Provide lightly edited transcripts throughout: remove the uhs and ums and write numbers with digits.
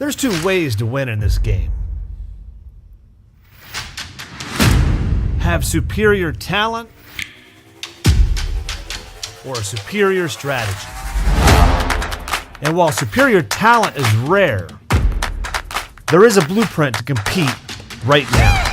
There's two ways to win in this game. Have superior talent or a superior strategy. And while superior talent is rare, there is a blueprint to compete right now.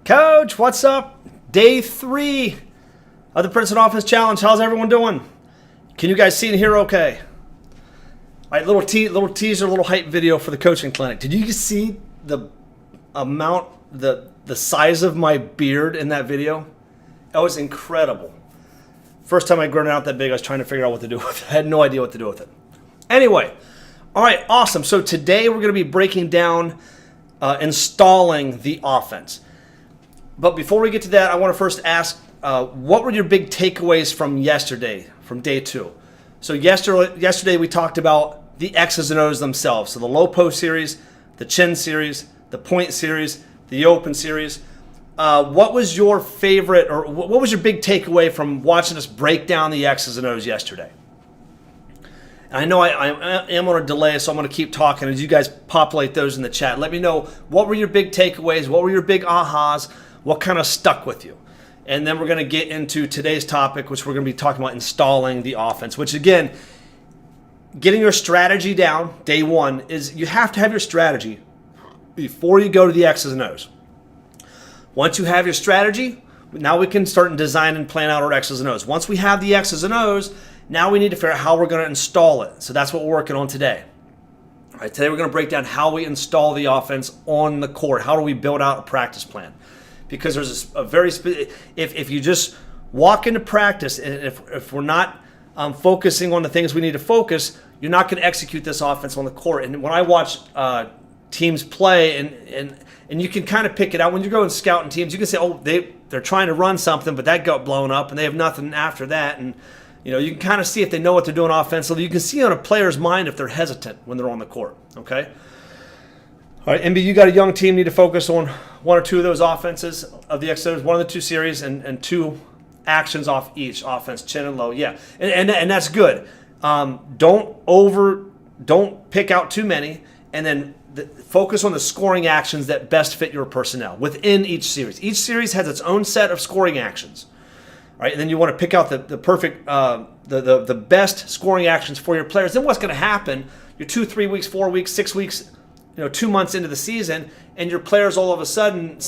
Coach, what's up? Day 3 of the Princeton Offense Challenge. How's everyone doing? Can you guys see and hear okay? All right, little teaser, little hype video for the coaching clinic. Did you see the amount, the size of my beard in that video? That was incredible. First time I'd grown it out that big, I was trying to figure out what to do with it. I had no idea what to do with it. Anyway, all right, awesome. So today we're going to be breaking down installing the offense. But before we get to that, I want to first ask, what were your big takeaways from yesterday, from day 2? So yesterday we talked about the X's and O's themselves. So the low post series, the chin series, the point series, the open series. What was your favorite, or what was your big takeaway from watching us break down the X's and O's yesterday? And I know I am on a delay, so I'm going to keep talking as you guys populate those in the chat. Let me know, what were your big takeaways? What were your big ahas? What kind of stuck with you? And then we're going to get into today's topic, which we're going to be talking about installing the offense, which again, getting your strategy down, day 1, is you have to have your strategy before you go to the X's and O's. Once you have your strategy, now we can start and design and plan out our X's and O's. Once we have the X's and O's, now we need to figure out how we're going to install it. So that's what we're working on today. All right, today we're going to break down how we install the offense on the court. How do we build out a practice plan? Because there's a very if you just walk into practice and if we're not focusing on the things we need to focus, you're not going to execute this offense on the court. And when I watch teams play, and you can kind of pick it out when you're going scouting teams, you can say, oh, they're trying to run something, but that got blown up, and they have nothing after that. And you can kind of see if they know what they're doing offensively. You can see on a player's mind if they're hesitant when they're on the court. Okay. All right, MB, you got a young team, need to focus on 1 or 2 of those offenses of the X's, 1 of the 2 series, and 2 actions off each offense, chin and low. Yeah, and that's good. Don't pick out too many, and then focus on the scoring actions that best fit your personnel within each series. Each series has its own set of scoring actions. right? And then you want to pick out the perfect, the best scoring actions for your players. Then what's going to happen? You're 2, 3 weeks, 4 weeks, 6 weeks, 2 months into the season, and your players all of a sudden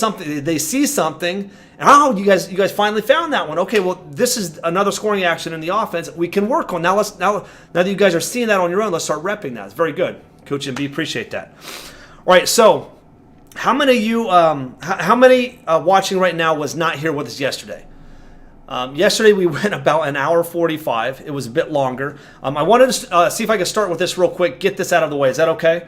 they see something, and you guys finally found that one. Okay, well, this is another scoring action in the offense we can work on. Now that you guys are seeing that on your own, let's start repping that. It's very good, Coach MB. Appreciate that. All right, so how many of you, watching right now was not here with us yesterday? Yesterday we went about an hour 45. It was a bit longer. I wanted to see if I could start with this real quick, get this out of the way. Is that okay?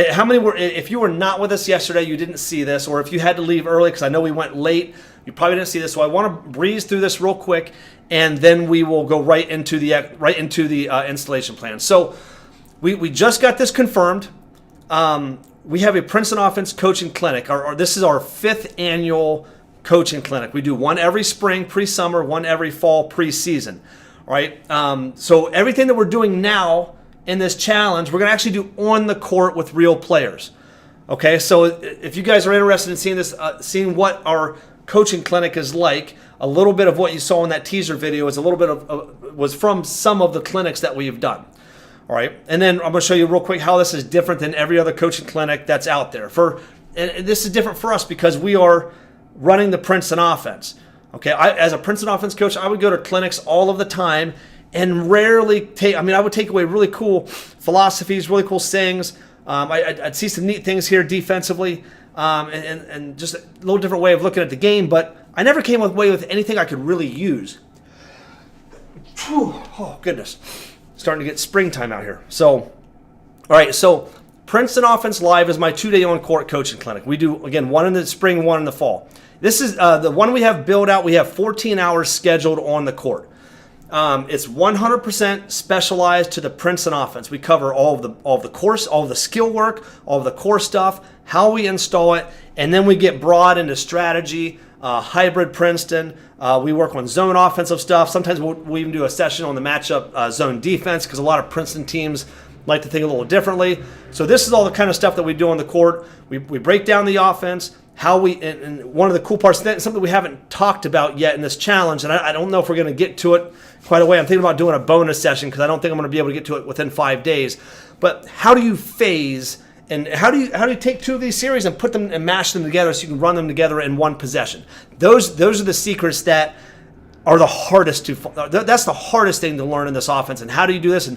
How many were, if you were not with us yesterday, you didn't see this, or if you had to leave early, because I know we went late, you probably didn't see this. So I want to breeze through this real quick, and then we will go right into the installation plan. So we just got this confirmed. We have a Princeton Offense coaching clinic. This is our 5th annual coaching clinic. We do one every spring, pre-summer, one every fall, pre-season. All right. So everything that we're doing now in this challenge, we're going to actually do on the court with real players. Okay. So if you guys are interested in seeing this, seeing what our coaching clinic is like, a little bit of what you saw in that teaser video is a little bit was from some of the clinics that we have done. All right. And then I'm going to show you real quick how this is different than every other coaching clinic that's out there. And this is different for us because we are running the Princeton offense. Okay, as a Princeton offense coach, I would go to clinics all of the time and rarely I would take away really cool philosophies, really cool sayings. I'd see some neat things here defensively, and just a little different way of looking at the game, but I never came away with anything I could really use. Whew, oh, goodness. Starting to get springtime out here. So, all right, so Princeton Offense Live is my 2-day on-court coaching clinic. We do, again, one in the spring, one in the fall. This is the one we have built out. We have 14 hours scheduled on the court. It's 100% specialized to the Princeton offense. We cover all of the course, all of the skill work, all of the core stuff, how we install it, and then we get broad into strategy, hybrid Princeton. We work on zone offensive stuff. Sometimes we'll even do a session on the matchup zone defense because a lot of Princeton teams like to think a little differently. So this is all the kind of stuff that we do on the court. We break down the offense, and one of the cool parts, something we haven't talked about yet in this challenge, and I don't know if we're going to get to it quite away. I'm thinking about doing a bonus session because I don't think I'm going to be able to get to it within 5 days. But how do you phase, and how do you take 2 of these series and put them and mash them together so you can run them together in one possession? Those are the secrets that are the hardest that's the hardest thing to learn in this offense. And how do you do this?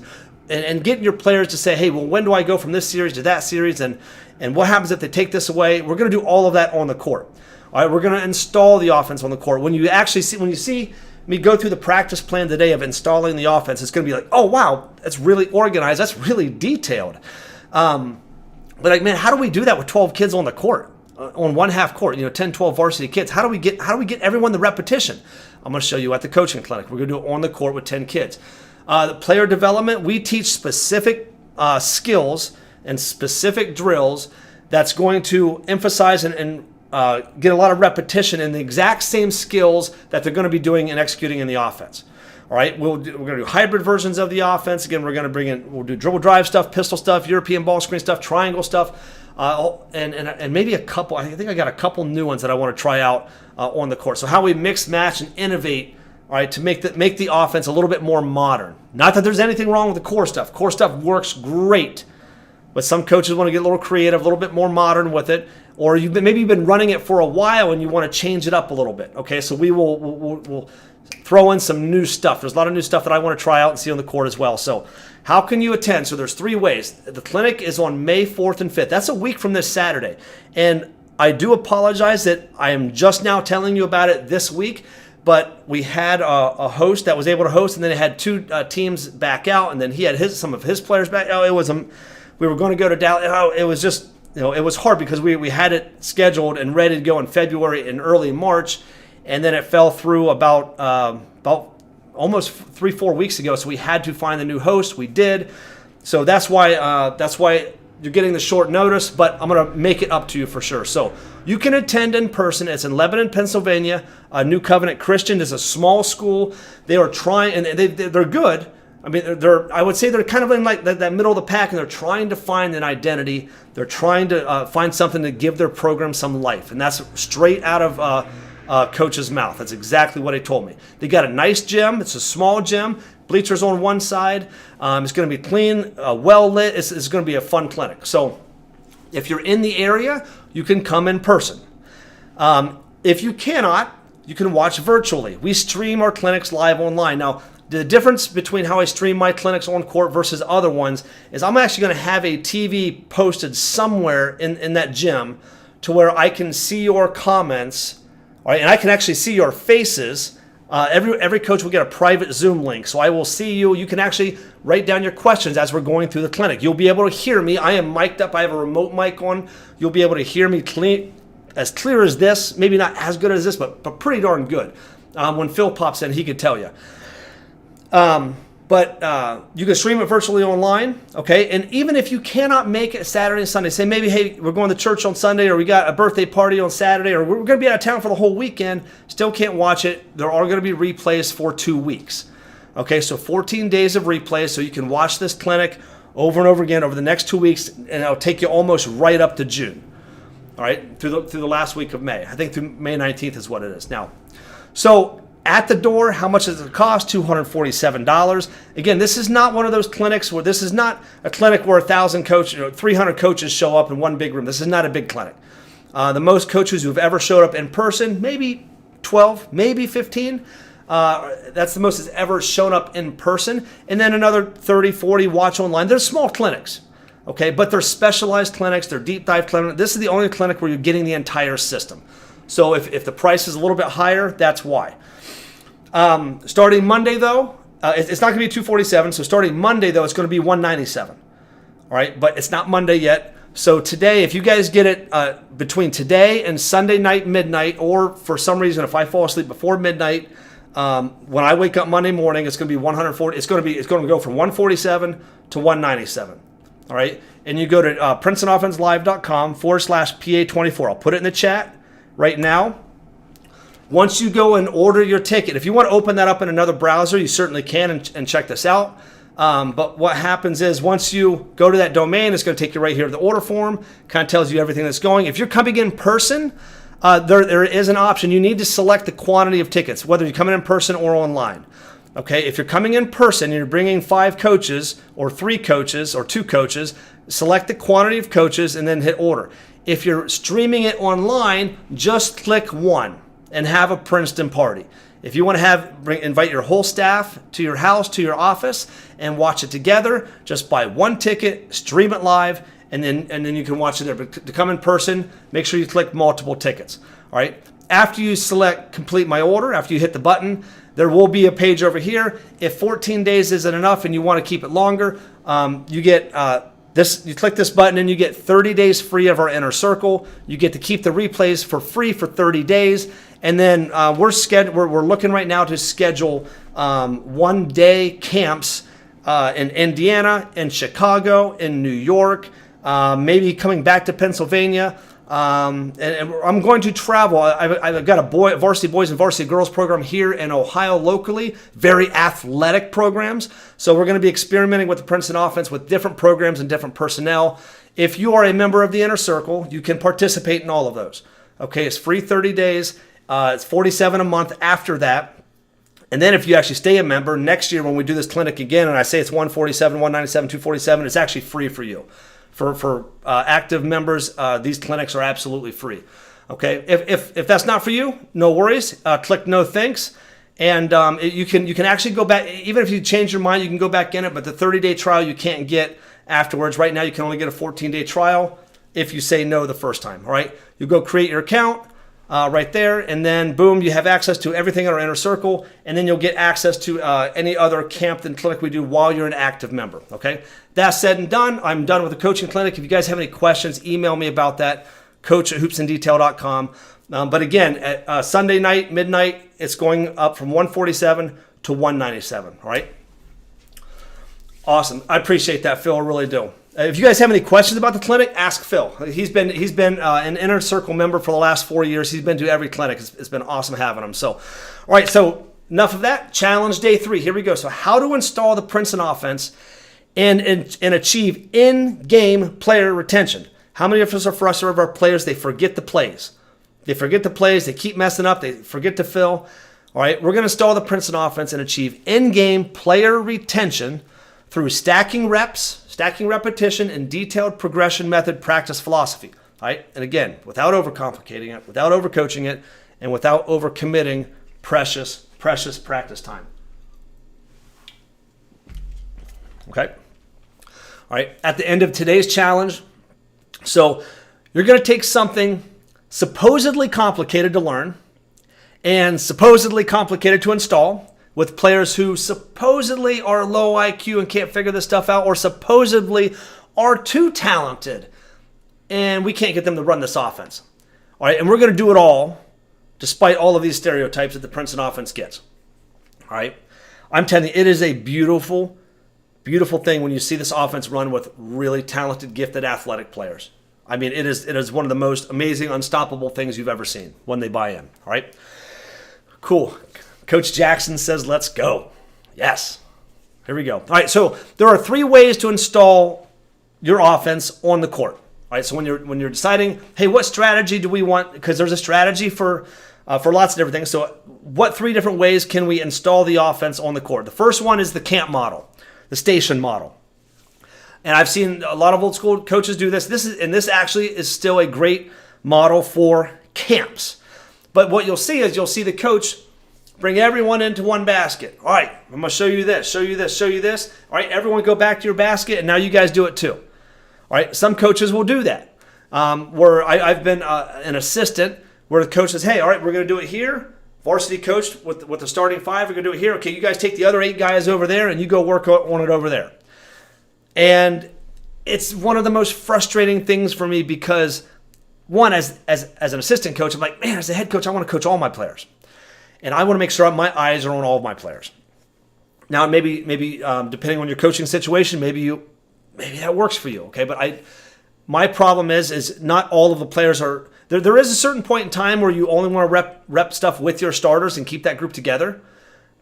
And getting your players to say, hey, well, when do I go from this series to that series? And what happens if they take this away? We're going to do all of that on the court. All right, we're going to install the offense on the court. When you see me go through the practice plan today of installing the offense, it's going to be like, oh, wow, that's really organized. That's really detailed. But like, man, how do we do that with 12 kids on the court, on one half court, 10, 12 varsity kids? How do we get everyone the repetition? I'm going to show you at the coaching clinic. We're going to do it on the court with 10 kids. The player development, we teach specific skills and specific drills that's going to emphasize and get a lot of repetition in the exact same skills that they're going to be doing and executing in the offense. All right, we're going to do hybrid versions of the offense. Again, we'll do dribble drive stuff, pistol stuff, European ball screen stuff, triangle stuff, and maybe a couple. I think I got a couple new ones that I want to try out on the court. So how we mix, match, and innovate. All right, to make the offense a little bit more modern. Not that there's anything wrong with the core stuff. Core stuff works great, but some coaches want to get a little creative, a little bit more modern with it, or maybe you've been running it for a while and you want to change it up a little bit. Okay, so we'll throw in some new stuff. There's a lot of new stuff that I want to try out and see on the court as well. So how can you attend? So there's 3 ways. The clinic is on May 4th and 5th. That's a week from this Saturday. And I do apologize that I am just now telling you about it this week. But we had a host that was able to host, and then it had 2 teams back out, and then he had some of his players back. Oh, we were going to go to Dallas. Oh, it was just, it was hard because we had it scheduled and ready to go in February and early March, and then it fell through about almost 3-4 weeks ago. So we had to find a new host. We did. So that's why you're getting the short notice, but I'm going to make it up to you for sure. So you can attend in person. It's in Lebanon, Pennsylvania. New Covenant Christian is a small school. They are trying, and they're good. I mean, I would say they're kind of in like that middle of the pack, and they're trying to find an identity. They're trying to find something to give their program some life, and that's straight out of coach's mouth. That's exactly what he told me. They got a nice gym. It's a small gym. Bleachers on one side. It's going to be clean, well lit. It's going to be a fun clinic. So if you're in the area, you can come in person. If you cannot, you can watch virtually. We stream our clinics live online. Now, the difference between how I stream my clinics on court versus other ones is I'm actually going to have a TV posted somewhere in that gym to where I can see your comments, all right, and I can actually see your faces. Every coach will get a private Zoom link, so I will see you. You can actually write down your questions as we're going through the clinic. You'll be able to hear me. I am mic'd up. I have a remote mic on. You'll be able to hear me as clear as this. Maybe not as good as this, but pretty darn good. When Phil pops in, he could tell you. But you can stream it virtually online, okay? And even if you cannot make it Saturday and Sunday, say maybe, hey, we're going to church on Sunday, or we got a birthday party on Saturday, or we're going to be out of town for the whole weekend, still can't watch it. There are going to be replays for 2 weeks, okay? So 14 days of replays, so you can watch this clinic over and over again over the next 2 weeks, and it'll take you almost right up to June, all right, through the last week of May. I think through May 19th is what it is now. So at the door, how much does it cost? $247. Again, this is not one of those clinics where this is not a clinic where 1,000 coaches, 300 coaches show up in one big room. This is not a big clinic. The most coaches who've ever showed up in person, maybe 12, maybe 15. That's the most that's ever shown up in person. And then another 30, 40 watch online. They're small clinics, okay? But they're specialized clinics. They're deep dive clinics. This is the only clinic where you're getting the entire system. So if the price is a little bit higher, that's why. Starting Monday, though, it's not going to be $247. So starting Monday, though, it's going to be $197. All right, but it's not Monday yet. So today, if you guys get it between today and Sunday night midnight, or for some reason, if I fall asleep before midnight, when I wake up Monday morning, it's going to be $140. It's going to go from $147 to $197. All right, and you go to PrincetonOffenseLive.com/PA24. I'll put it in the chat right now. Once you go and order your ticket, if you want to open that up in another browser, you certainly can and check this out. But what happens is once you go to that domain, it's going to take you right here to the order form. Kind of tells you everything that's going. If you're coming in person, there is an option. You need to select the quantity of tickets, whether you're coming in person or online. Okay, if you're coming in person and you're bringing 5 coaches or 3 coaches or 2 coaches, select the quantity of coaches and then hit order. If you're streaming it online, just click 1. And have a Princeton party. If you want to invite your whole staff to your house, to your office, and watch it together, just buy 1 ticket, stream it live, and then you can watch it there. But to come in person, make sure you click multiple tickets. All right. After you select complete my order, after you hit the button, there will be a page over here. If 14 days isn't enough and you want to keep it longer, you get you click this button and you get 30 days free of our inner circle. You get to keep the replays for free for 30 days. And then we're looking right now to schedule 1-day camps in Indiana, in Chicago, in New York, maybe coming back to Pennsylvania. And I'm going to travel. I've got a varsity boys and varsity girls program here in Ohio locally, very athletic programs. So we're going to be experimenting with the Princeton offense with different programs and different personnel. If you are a member of the Inner Circle, you can participate in all of those. Okay, it's free 30 days. It's $47 a month after that. And then if you actually stay a member, next year when we do this clinic again, and I say it's $147, $197, $247, it's actually free for you. For active members, these clinics are absolutely free. Okay, if that's not for you, no worries. Click no thanks, and you can actually go back. Even if you change your mind, you can go back in it. But the 30-day trial you can't get afterwards. Right now, you can only get a 14-day trial if you say no the first time. All right, you go create your account. Right there, and then boom, you have access to everything in our inner circle, and then you'll get access to any other camp and clinic we do while you're an active member. Okay, that said and done, I'm done with the coaching clinic. If you guys have any questions, email me about that, coach@hoopsindetail.com. But again, at Sunday night, midnight, it's going up from $147 to $197. All right, awesome. I appreciate that, Phil. I really do. If you guys have any questions about the clinic, ask Phil. He's been an Inner Circle member for the last 4 years. He's been to every clinic. It's been awesome having him. So, all right, so enough of that. Challenge day 3. Here we go. So how to install the Princeton offense and achieve in-game player retention. How many of us are frustrated with our players? They forget the plays. They forget the plays. They keep messing up. They forget to fill. All right, we're going to install the Princeton offense and achieve in-game player retention through stacking reps, stacking repetition, and detailed progression method practice philosophy. All right, and again, without overcomplicating it, without overcoaching it, and without overcommitting precious practice time. Okay? All right, at the end of today's challenge, so you're going to take something supposedly complicated to learn and supposedly complicated to install with players who supposedly are low IQ and can't figure this stuff out, or supposedly are too talented and we can't get them to run this offense. All right, and we're going to do it all despite all of these stereotypes that the Princeton offense gets. All right, I'm telling you, it is a beautiful, beautiful thing when you see this offense run with really talented, gifted, athletic players. I mean, it is one of the most amazing, unstoppable things you've ever seen when they buy in. All right, cool. Coach Jackson says, let's go. Yes. Here we go. All right, so there are 3 ways to install your offense on the court. All right, so when you're deciding, hey, what strategy do we want? Because there's a strategy for lots of different things. So what 3 different ways can we install the offense on the court? The first one is the camp model, the station model. And I've seen a lot of old school coaches do this. This actually is still a great model for camps. But what you'll see is the coach bring everyone into one basket. All right, I'm going to show you this, show you this, show you this. All right, everyone go back to your basket, and now you guys do it too. All right, some coaches will do that. Where I've been an assistant where the coach says, hey, all right, we're going to do it here. Varsity coach with the starting 5, we're going to do it here. Okay, you guys take the other 8 guys over there, and you go work on it over there. And it's one of the most frustrating things for me because, one, as an assistant coach, I'm like, man, as a head coach, I want to coach all my players. And I want to make sure my eyes are on all of my players. Now, maybe depending on your coaching situation, maybe that works for you, okay? But my problem is not all of the players are there. There is a certain point in time where you only want to rep stuff with your starters and keep that group together.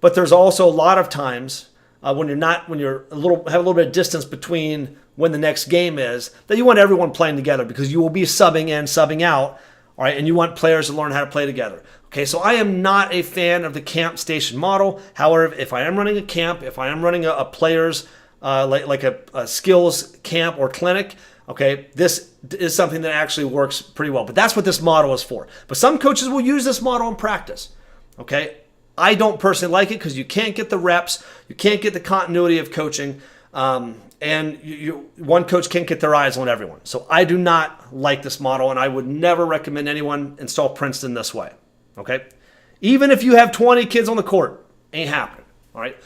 But there's also a lot of times when have a little bit of distance between when the next game is, that you want everyone playing together because you will be subbing in, subbing out, all right? And you want players to learn how to play together. Okay, so I am not a fan of the camp station model. However, if I am running a camp, if I am running a players like a skills camp or clinic, okay, this is something that actually works pretty well. But that's what this model is for. But some coaches will use this model in practice. Okay, I don't personally like it because you can't get the reps, you can't get the continuity of coaching, and one coach can't get their eyes on everyone. So I do not like this model, and I would never recommend anyone install Princeton this way. Okay, even if you have 20 kids on the court, ain't happening. All right.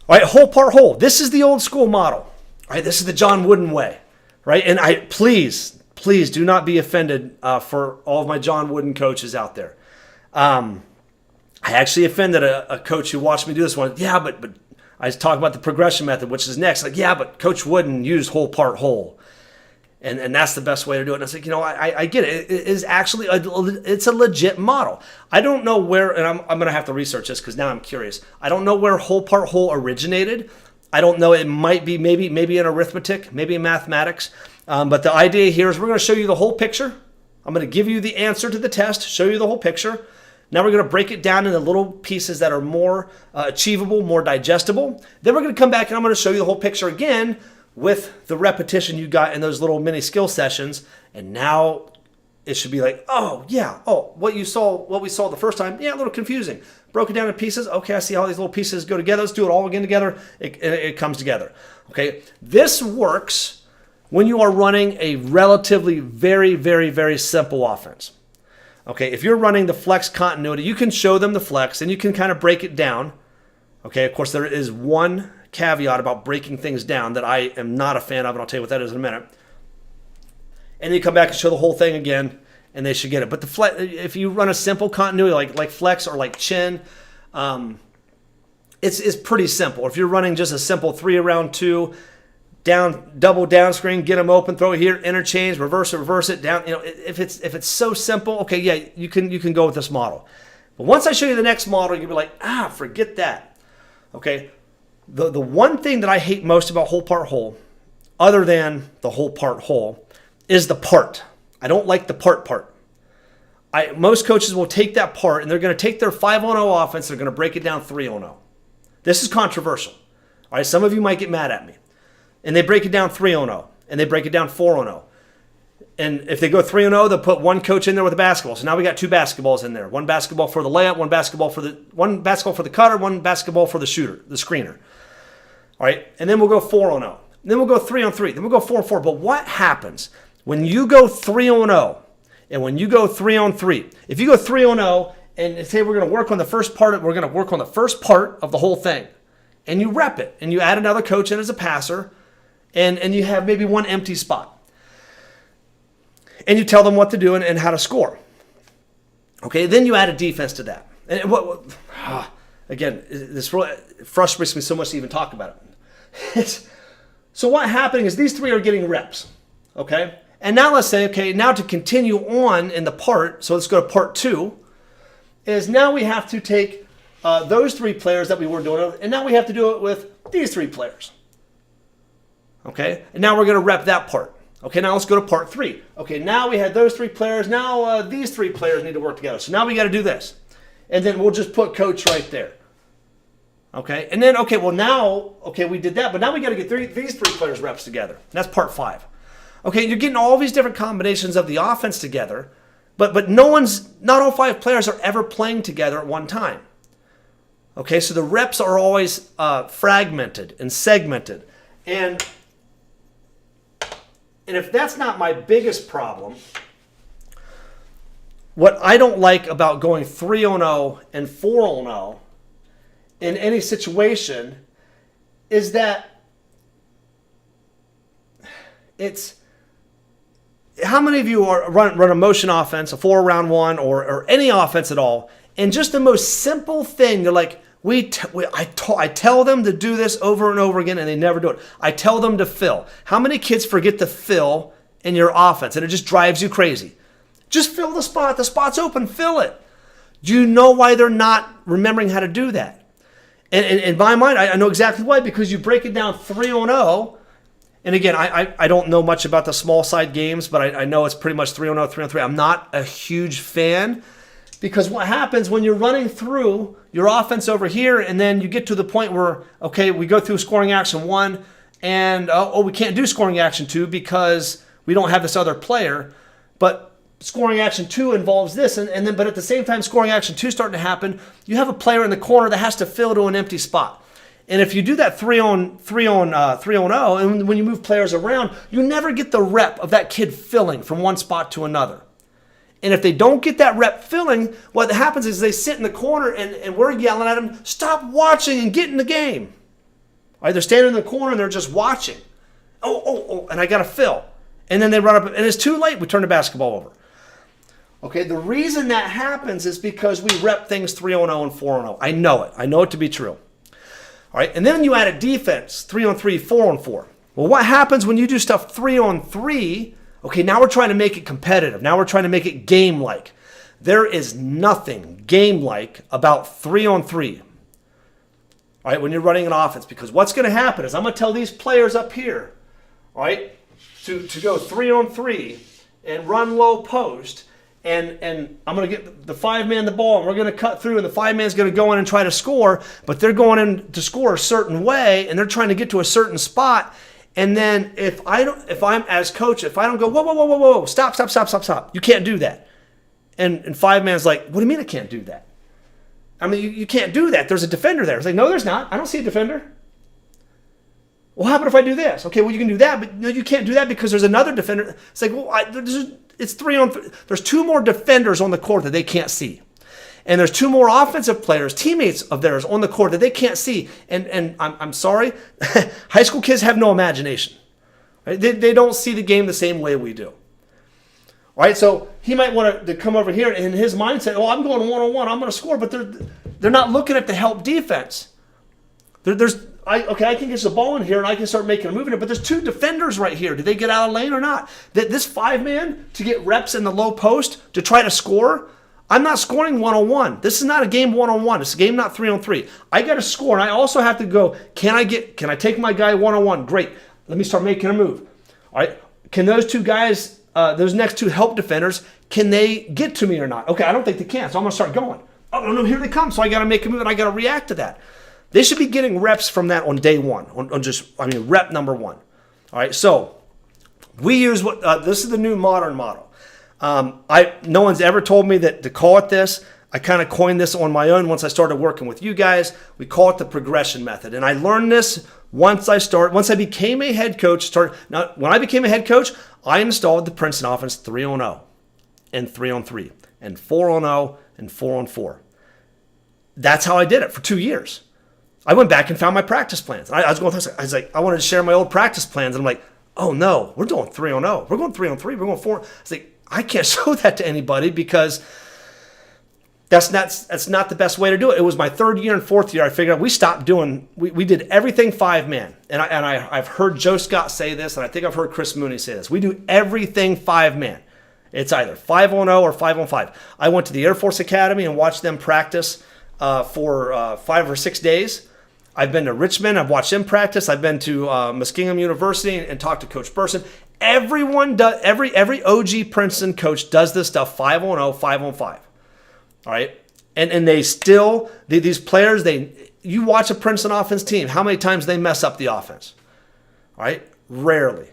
All right, whole part whole. This is the old school model. All right, this is the John Wooden way, right? And please do not be offended for all of my John Wooden coaches out there. I actually offended a coach who watched me do this one. Yeah, but I was talking about the progression method, which is next. Like, yeah, but Coach Wooden used whole part whole. And that's the best way to do it. And I was like, I get it. It is actually it's a legit model. I don't know where, and I'm going to have to research this because now I'm curious. I don't know where whole part whole originated. I don't know. It might be maybe in arithmetic, maybe in mathematics. But the idea here is we're going to show you the whole picture. I'm going to give you the answer to the test, show you the whole picture. Now we're going to break it down into little pieces that are more achievable, more digestible. Then we're going to come back and I'm going to show you the whole picture again with the repetition you got in those little mini skill sessions. And now it should be like, oh yeah, what we saw the first time, yeah, a little confusing. Broke it down in pieces. Okay, I see how these little pieces go together. Let's do it all again together. It comes together. Okay, this works when you are running a relatively very, very, very simple offense. Okay, if you're running the flex continuity, you can show them the flex and you can kind of break it down. Okay, of course, there is one caveat about breaking things down that I am not a fan of, and I'll tell you what that is in a minute. And then you come back and show the whole thing again, and they should get it. But if you run a simple continuity like flex or like chin, it's pretty simple. If you're running just a simple 3 around 2, down, double down screen, get them open, throw it here, interchange, reverse it down. If it's so simple, okay, yeah, you can go with this model. But once I show you the next model, you'll be like, forget that. Okay, the one thing that I hate most about whole part whole, other than the whole part whole, is the part. I don't like the part. most coaches will take that part and they're going to take their 5-on-0 offense, they're going to break it down 3-on-0. This is controversial. All right, some of you might get mad at me. And they break it down 3-on-0, and they break it down 4-on-0. And if they go 3-0, they'll put one coach in there with a basketball. So now we got 2 basketballs in there. One basketball for the layup, one basketball for the cutter, one basketball for the shooter, the screener. All right, and then we'll go 4-on-0. Then we'll go 3-on-3. Then we'll go 4-on-4. But what happens when you go 3-on-0 and when you go 3-on-3? If you go 3-on-0 and say we're going to work on the first part of the whole thing, and you rep it, and you add another coach in as a passer, and you have maybe one empty spot, and you tell them what to do and how to score. Okay, then you add a defense to that. And again, this really frustrates me so much to even talk about it. So what happening is these 3 are getting reps, okay? And now let's say, okay, now to continue on in the part, so let's go to part 2, is now we have to take those 3 players that we were doing, and now we have to do it with these 3 players. Okay, and now we're going to rep that part. Okay, now let's go to part 3. Okay, now we had those 3 players. Now these 3 players need to work together. So now we got to do this. And then we'll just put coach right there. Okay, and then, okay, well now, okay, we did that, but now we got to get these 3 players reps together. That's part 5. Okay, you're getting all these different combinations of the offense together, but not all 5 players are ever playing together at one time. Okay, so the reps are always fragmented and segmented. And if that's not my biggest problem, what I don't like about going 3-on-0 and 4-on-0 in any situation is that it's, how many of you run a motion offense, a 4-round one, or any offense at all, and just the most simple thing, they're like, I tell them to do this over and over again, and they never do it. I tell them to fill. How many kids forget to fill in your offense, and it just drives you crazy? Just fill the spot. The spot's open. Fill it. Do you know why they're not remembering how to do that? And in my mind, I know exactly why, because you break it down 3-on-0. And again, I don't know much about the small side games, but I know it's pretty much 3-on-0, 3-on-3. I'm not a huge fan, because what happens when you're running through your offense over here, and then you get to the point where, okay, we go through scoring action 1, and we can't do scoring action 2 because we don't have this other player. But scoring action 2 involves this, but at the same time scoring action 2 starting to happen, you have a player in the corner that has to fill to an empty spot. And if you do that 3-on-0, and when you move players around, you never get the rep of that kid filling from one spot to another. And if they don't get that rep filling, what happens is they sit in the corner and we're yelling at them, stop watching and get in the game. All right, they're standing in the corner and they're just watching. And I got to fill. And then they run up, and it's too late. We turn the basketball over. Okay, the reason that happens is because we rep things 3-on-0 and 4-on-0. I know it. I know it to be true. All right, and then you add a defense, 3-on-3, 4-on-4. Well, what happens when you do stuff 3-on-3? Okay, now we're trying to make it competitive. Now we're trying to make it game-like. There is nothing game-like about 3-on-3. All right, when you're running an offense, because what's going to happen is I'm going to tell these players up here, all right, to go 3-on-3 and run low post, and I'm going to get the 5-man the ball, and we're going to cut through, and the 5-man's going to go in and try to score, but they're going in to score a certain way, and they're trying to get to a certain spot. And then if I'm as coach, if I don't go, whoa, stop, you can't do that. And 5-man's like, what do you mean I can't do that? I mean, you can't do that. There's a defender there. It's like, no, there's not. I don't see a defender. Well, how about if I do this? Okay, well, you can do that, but no, you can't do that because there's another defender. It's like, well, it's 3-on-3. There's 2 more defenders on the court that they can't see. And there's 2 more offensive players, teammates of theirs on the court that they can't see. And I'm sorry, high school kids have no imagination. Right? They don't see the game the same way we do. All right, so he might want to come over here, and in his mindset, I'm going 1-on-1, I'm going to score, but they're not looking at the help defense. I can get the ball in here, and I can start making a move in it, but there's 2 defenders right here. Do they get out of lane or not? This 5-man, to get reps in the low post, to try to score, I'm not scoring 1-on-1. This is not a game 1-on-1. It's a game not 3-on-3. I got to score, and I also have to go, can I take my guy 1-on-1? Great. Let me start making a move. All right. Can those 2 guys those next two help defenders, can they get to me or not? Okay, I don't think they can, so I'm going to start going. Oh, no, here they come. So I got to make a move, and I got to react to that. They should be getting reps from that on day one, rep number one. All right, so we use this is the new modern model. No one's ever told me that to call it this. I kind of coined this on my own once I started working with you guys. We call it the progression method. And I learned this once I became a head coach. Now, when I became a head coach, I installed the Princeton offense 3-on-0 and 3-on-3 and 4-on-0 and 4-on-4. That's how I did it for 2 years. I went back and found my practice plans. I was like, I wanted to share my old practice plans. And I'm like, oh no, we're doing 3-on-0. We're going 3-on-3. We're going 4. I was like, I can't show that to anybody because that's not the best way to do it. It was my third year and fourth year. I figured out we did everything 5-man. And I've heard Joe Scott say this, and I think I've heard Chris Mooney say this. We do everything 5-man. It's either 5-on-0 or 5-on-5. I went to the Air Force Academy and watched them practice for 5 or 6 days. I've been to Richmond. I've watched them practice. I've been to Muskingum University and talked to Coach Burson. Everyone does. Every OG Princeton coach does this stuff 5-on-0, 5-on-5. All right, and they still these players. You watch a Princeton offense team. How many times they mess up the offense? All right, rarely.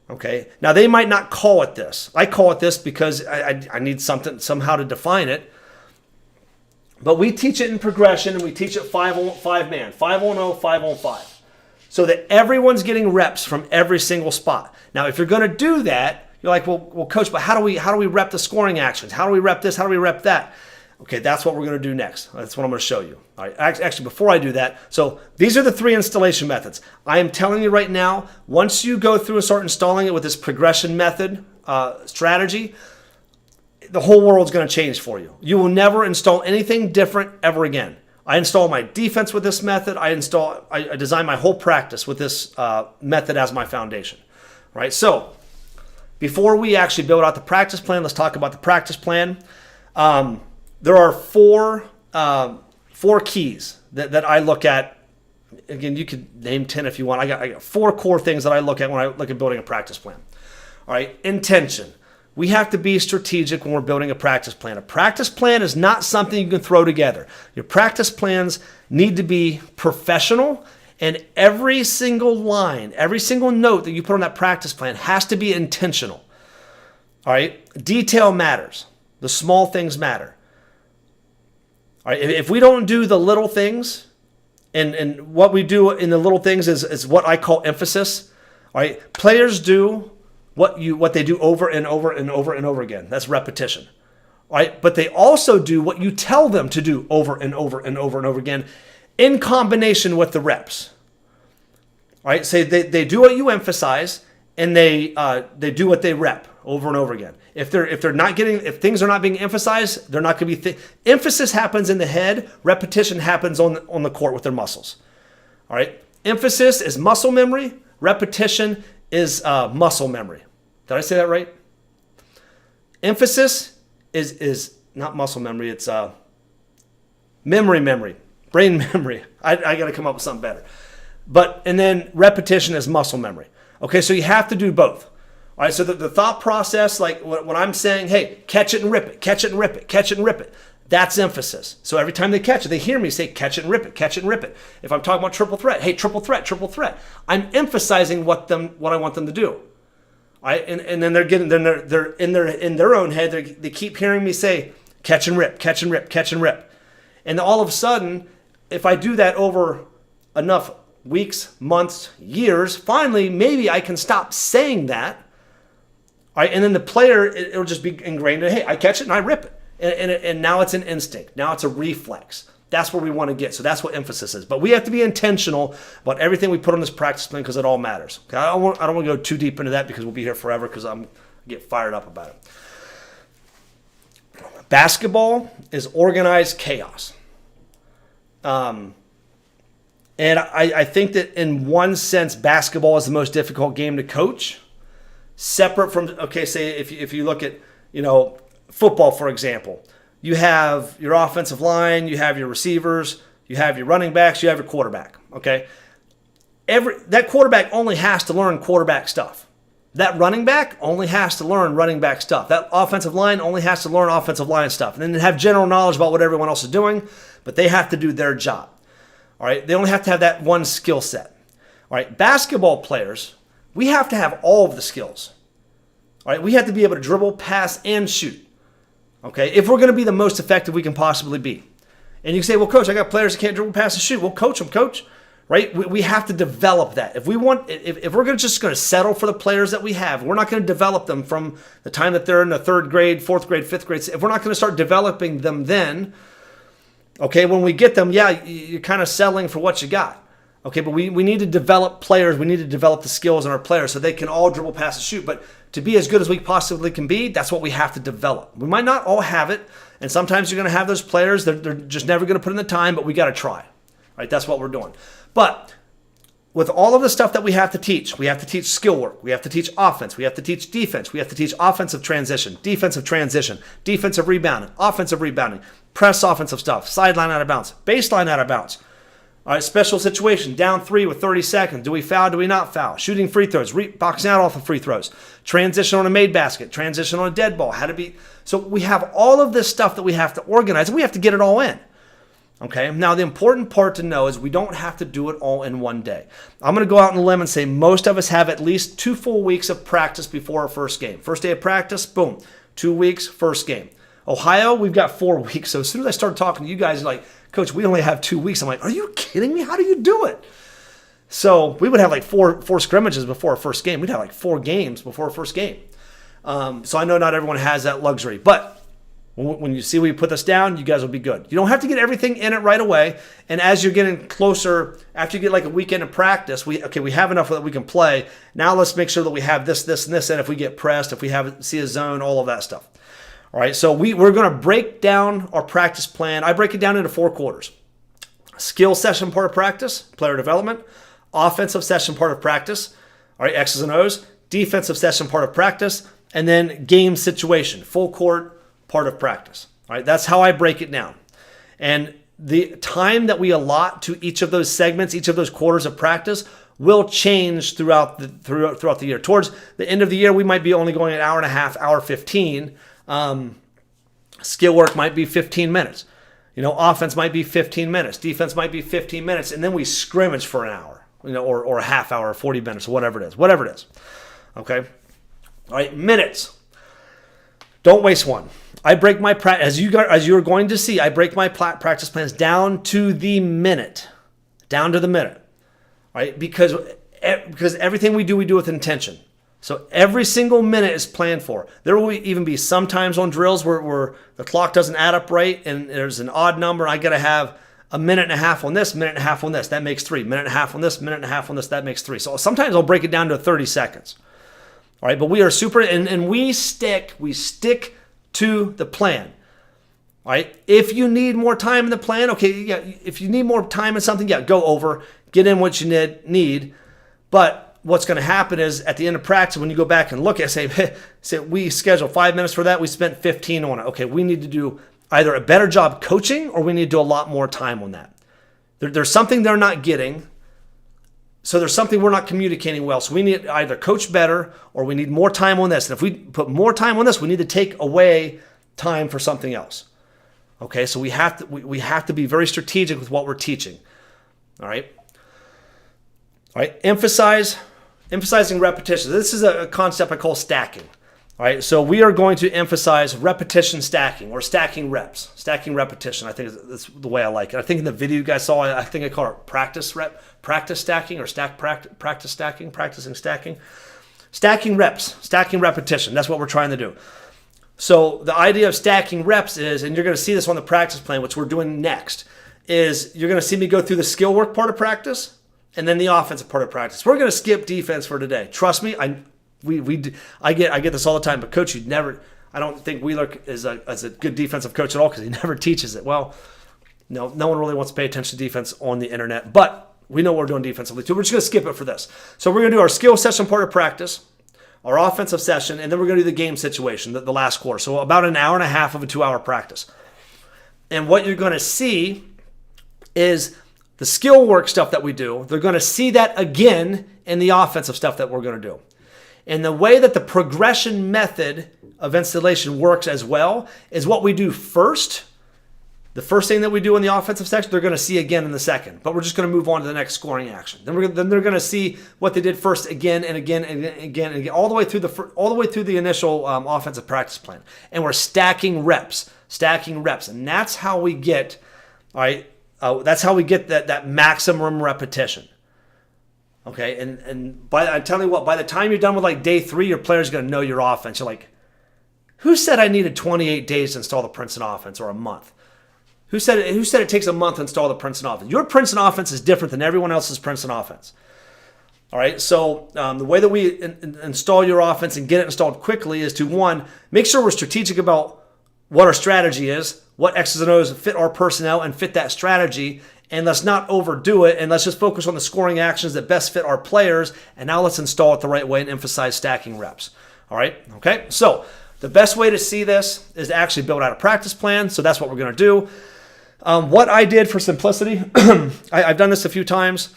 Okay, now they might not call it this. I call it this because I need somehow to define it. But we teach it in progression, and we teach it 5-man, 5-on-0, 5-on-5, so that everyone's getting reps from every single spot. Now, if you're going to do that, you're like, well, coach, but how do we rep the scoring actions? How do we rep this? How do we rep that? Okay, that's what we're going to do next. That's what I'm going to show you. All right, actually, before I do that, so these are the 3 installation methods. I am telling you right now, once you go through and start installing it with this progression method strategy, the whole world's going to change for you. You will never install anything different ever again. I install my defense with this method. I design my whole practice with this method as my foundation. All right, so before we actually build out the practice plan, let's talk about the practice plan. There are four keys that I look at. Again, you could name 10 if you want. I got 4 core things that I look at when I look at building a practice plan. All right, intention. We have to be strategic when we're building a practice plan. A practice plan is not something you can throw together. Your practice plans need to be professional, and every single line, every single note that you put on that practice plan has to be intentional. All right, detail matters. The small things matter. All right, if we don't do the little things, and what we do in the little things is what I call emphasis. All right, players do what they do over and over and over and over again. That's repetition. All right, but they also do what you tell them to do over and over and over and over again in combination with the reps. All right, so they do what you emphasize, and they do what they rep over and over again. If things are not being emphasized, they're not going to be. Emphasis happens in the head. Repetition happens on the court with their muscles. All right, emphasis is muscle memory. Repetition is muscle memory. Did I say that right? Emphasis is not muscle memory. It's memory, brain memory. I got to come up with something better. And then repetition is muscle memory. Okay, so you have to do both. All right, so the thought process, like when I'm saying, hey, catch it and rip it, catch it and rip it, catch it and rip it, that's emphasis. So every time they catch it, they hear me say, catch it and rip it, catch it and rip it. If I'm talking about triple threat, hey, triple threat, I'm emphasizing what I want them to do. All right, and then they're in their own head, they keep hearing me say, catch and rip, catch and rip, catch and rip. And all of a sudden, if I do that over enough weeks, months, years, finally, maybe I can stop saying that. All right, and then the player, it'll just be ingrained in, hey, I catch it and I rip it. And now it's an instinct. Now it's a reflex. That's where we want to get. So that's what emphasis is. But we have to be intentional about everything we put on this practice plan because it all matters. Okay? I don't want to go too deep into that because we'll be here forever because I get fired up about it. Basketball is organized chaos. And I think that in one sense, basketball is the most difficult game to coach. Separate from, okay, say if you look at, football, for example, you have your offensive line, you have your receivers, you have your running backs, you have your quarterback, okay? That quarterback only has to learn quarterback stuff. That running back only has to learn running back stuff. That offensive line only has to learn offensive line stuff. And then they have general knowledge about what everyone else is doing, but they have to do their job. All right, they only have to have that one skill set. All right, basketball players, we have to have all of the skills. All right, we have to be able to dribble, pass, and shoot. Okay, if we're going to be the most effective we can possibly be. And you say, well, coach, I got players that can't dribble, pass, and shoot. Well, coach them, coach. Right? We have to develop that. If we're just going to settle for the players that we have, we're not going to develop them from the time that they're in the 3rd grade, 4th grade, 5th grade. If we're not going to start developing them then, okay, when we get them, yeah, you're kind of settling for what you got. Okay, but we need to develop players. We need to develop the skills in our players so they can all dribble, pass, and shoot. But to be as good as we possibly can be, that's what we have to develop. We might not all have it, and sometimes you're going to have those players that they're just never going to put in the time, but we got to try. Right? That's what we're doing. But with all of the stuff that we have to teach skill work, we have to teach offense, we have to teach defense, we have to teach offensive transition, defensive rebounding, press offensive stuff, sideline out of bounds, baseline out of bounds. All right, special situation, down 3 with 30 seconds. Do we foul? Do we not foul? Shooting free throws, boxing out off of free throws, transition on a made basket, transition on a dead ball. So we have all of this stuff that we have to organize, and we have to get it all in. Okay, now the important part to know is we don't have to do it all in one day. I'm going to go out on a limb and say most of us have at least 2 full weeks of practice before our first game. First day of practice, boom, 2 weeks, first game. Ohio, we've got 4 weeks. So as soon as I started talking to you guys, you're like, Coach, we only have 2 weeks. I'm like, are you kidding me? How do you do it? So we would have like four scrimmages before our first game. We'd have like 4 games before our first game. So I know not everyone has that luxury, but when you see we put this down, you guys will be good. You don't have to get everything in it right away. And as you're getting closer, after you get like a weekend of practice, we have enough that we can play. Now let's make sure that we have this, and this, and if we get pressed, if we see a zone, all of that stuff. All right, so we're going to break down our practice plan. I break it down into 4 quarters. Skill session part of practice, player development. Offensive session part of practice, all right, X's and O's. Defensive session part of practice. And then game situation, full court part of practice. All right, that's how I break it down. And the time that we allot to each of those segments, each of those quarters of practice will change throughout the year. Towards the end of the year, we might be only going an hour and a half, hour 15. Skill work might be 15 minutes. Offense might be 15 minutes. Defense might be 15 minutes. And then we scrimmage for an hour, or a half hour, 40 minutes, or whatever it is. Okay. All right, minutes. Don't waste one. I break my as you're going to see, I break my practice plans down to the minute. Right? Because everything we do with intention. So every single minute is planned for. There will even be some times on drills where the clock doesn't add up right and there's an odd number. I got to have a minute and a half on this, minute and a half on this. That makes 3. Minute and a half on this, minute and a half on this. That makes 3. So sometimes I'll break it down to 30 seconds. All right, but we are super, and we stick to the plan. All right, if you need more time in the plan, okay, yeah, if you need more time in something, yeah, go over, get in what you need. But what's going to happen is at the end of practice, when you go back and look at it, say we scheduled 5 minutes for that, we spent 15 on it. Okay, we need to do either a better job coaching or we need to do a lot more time on that. There's something they're not getting. So there's something we're not communicating well. So we need to either coach better or we need more time on this. And if we put more time on this, we need to take away time for something else. Okay, so we have to be very strategic with what we're teaching. All right. Emphasizing repetition. This is a concept I call stacking. All right, so we are going to emphasize repetition stacking or stacking reps, stacking repetition. I think that's the way I like it. I think in the video you guys saw, I think I call it practice stacking or practice stacking, practicing stacking. Stacking reps, stacking repetition. That's what we're trying to do. So the idea of stacking reps is, and you're going to see this on the practice plan, which we're doing next, is you're going to see me go through the skill work part of practice and then the offensive part of practice. We're going to skip defense for today. Trust me, I get this all the time, but coach, I don't think Wheeler is a good defensive coach at all because he never teaches it. Well, no one really wants to pay attention to defense on the internet, but we know what we're doing defensively too. We're just going to skip it for this. So we're going to do our skill session part of practice, our offensive session, and then we're going to do the game situation, the last quarter. So about an hour and a half of a 2-hour practice. And what you're going to see is the skill work stuff that we do. They're going to see that again in the offensive stuff that we're going to do. And the way that the progression method of installation works as well is what we do first. The first thing that we do in the offensive section, they're going to see again in the second. But we're just going to move on to the next scoring action. Then they're going to see what they did first again and again and again and again, all the way through the initial offensive practice plan. And we're stacking reps, and that's how we get, all right. That's how we get that maximum repetition. Okay, and I'm telling you what, by the time you're done with like day 3, your player's going to know your offense. You're like, who said I needed 28 days to install the Princeton offense or a month? Who said it takes a month to install the Princeton offense? Your Princeton offense is different than everyone else's Princeton offense. All right, so the way that we install your offense and get it installed quickly is to, one, make sure we're strategic about what our strategy is, what X's and O's fit our personnel and fit that strategy, and let's not overdo it, and let's just focus on the scoring actions that best fit our players, and now let's install it the right way and emphasize stacking reps. All right, okay? So the best way to see this is to actually build out a practice plan, so that's what we're going to do. What I did for simplicity, I've done this a few times.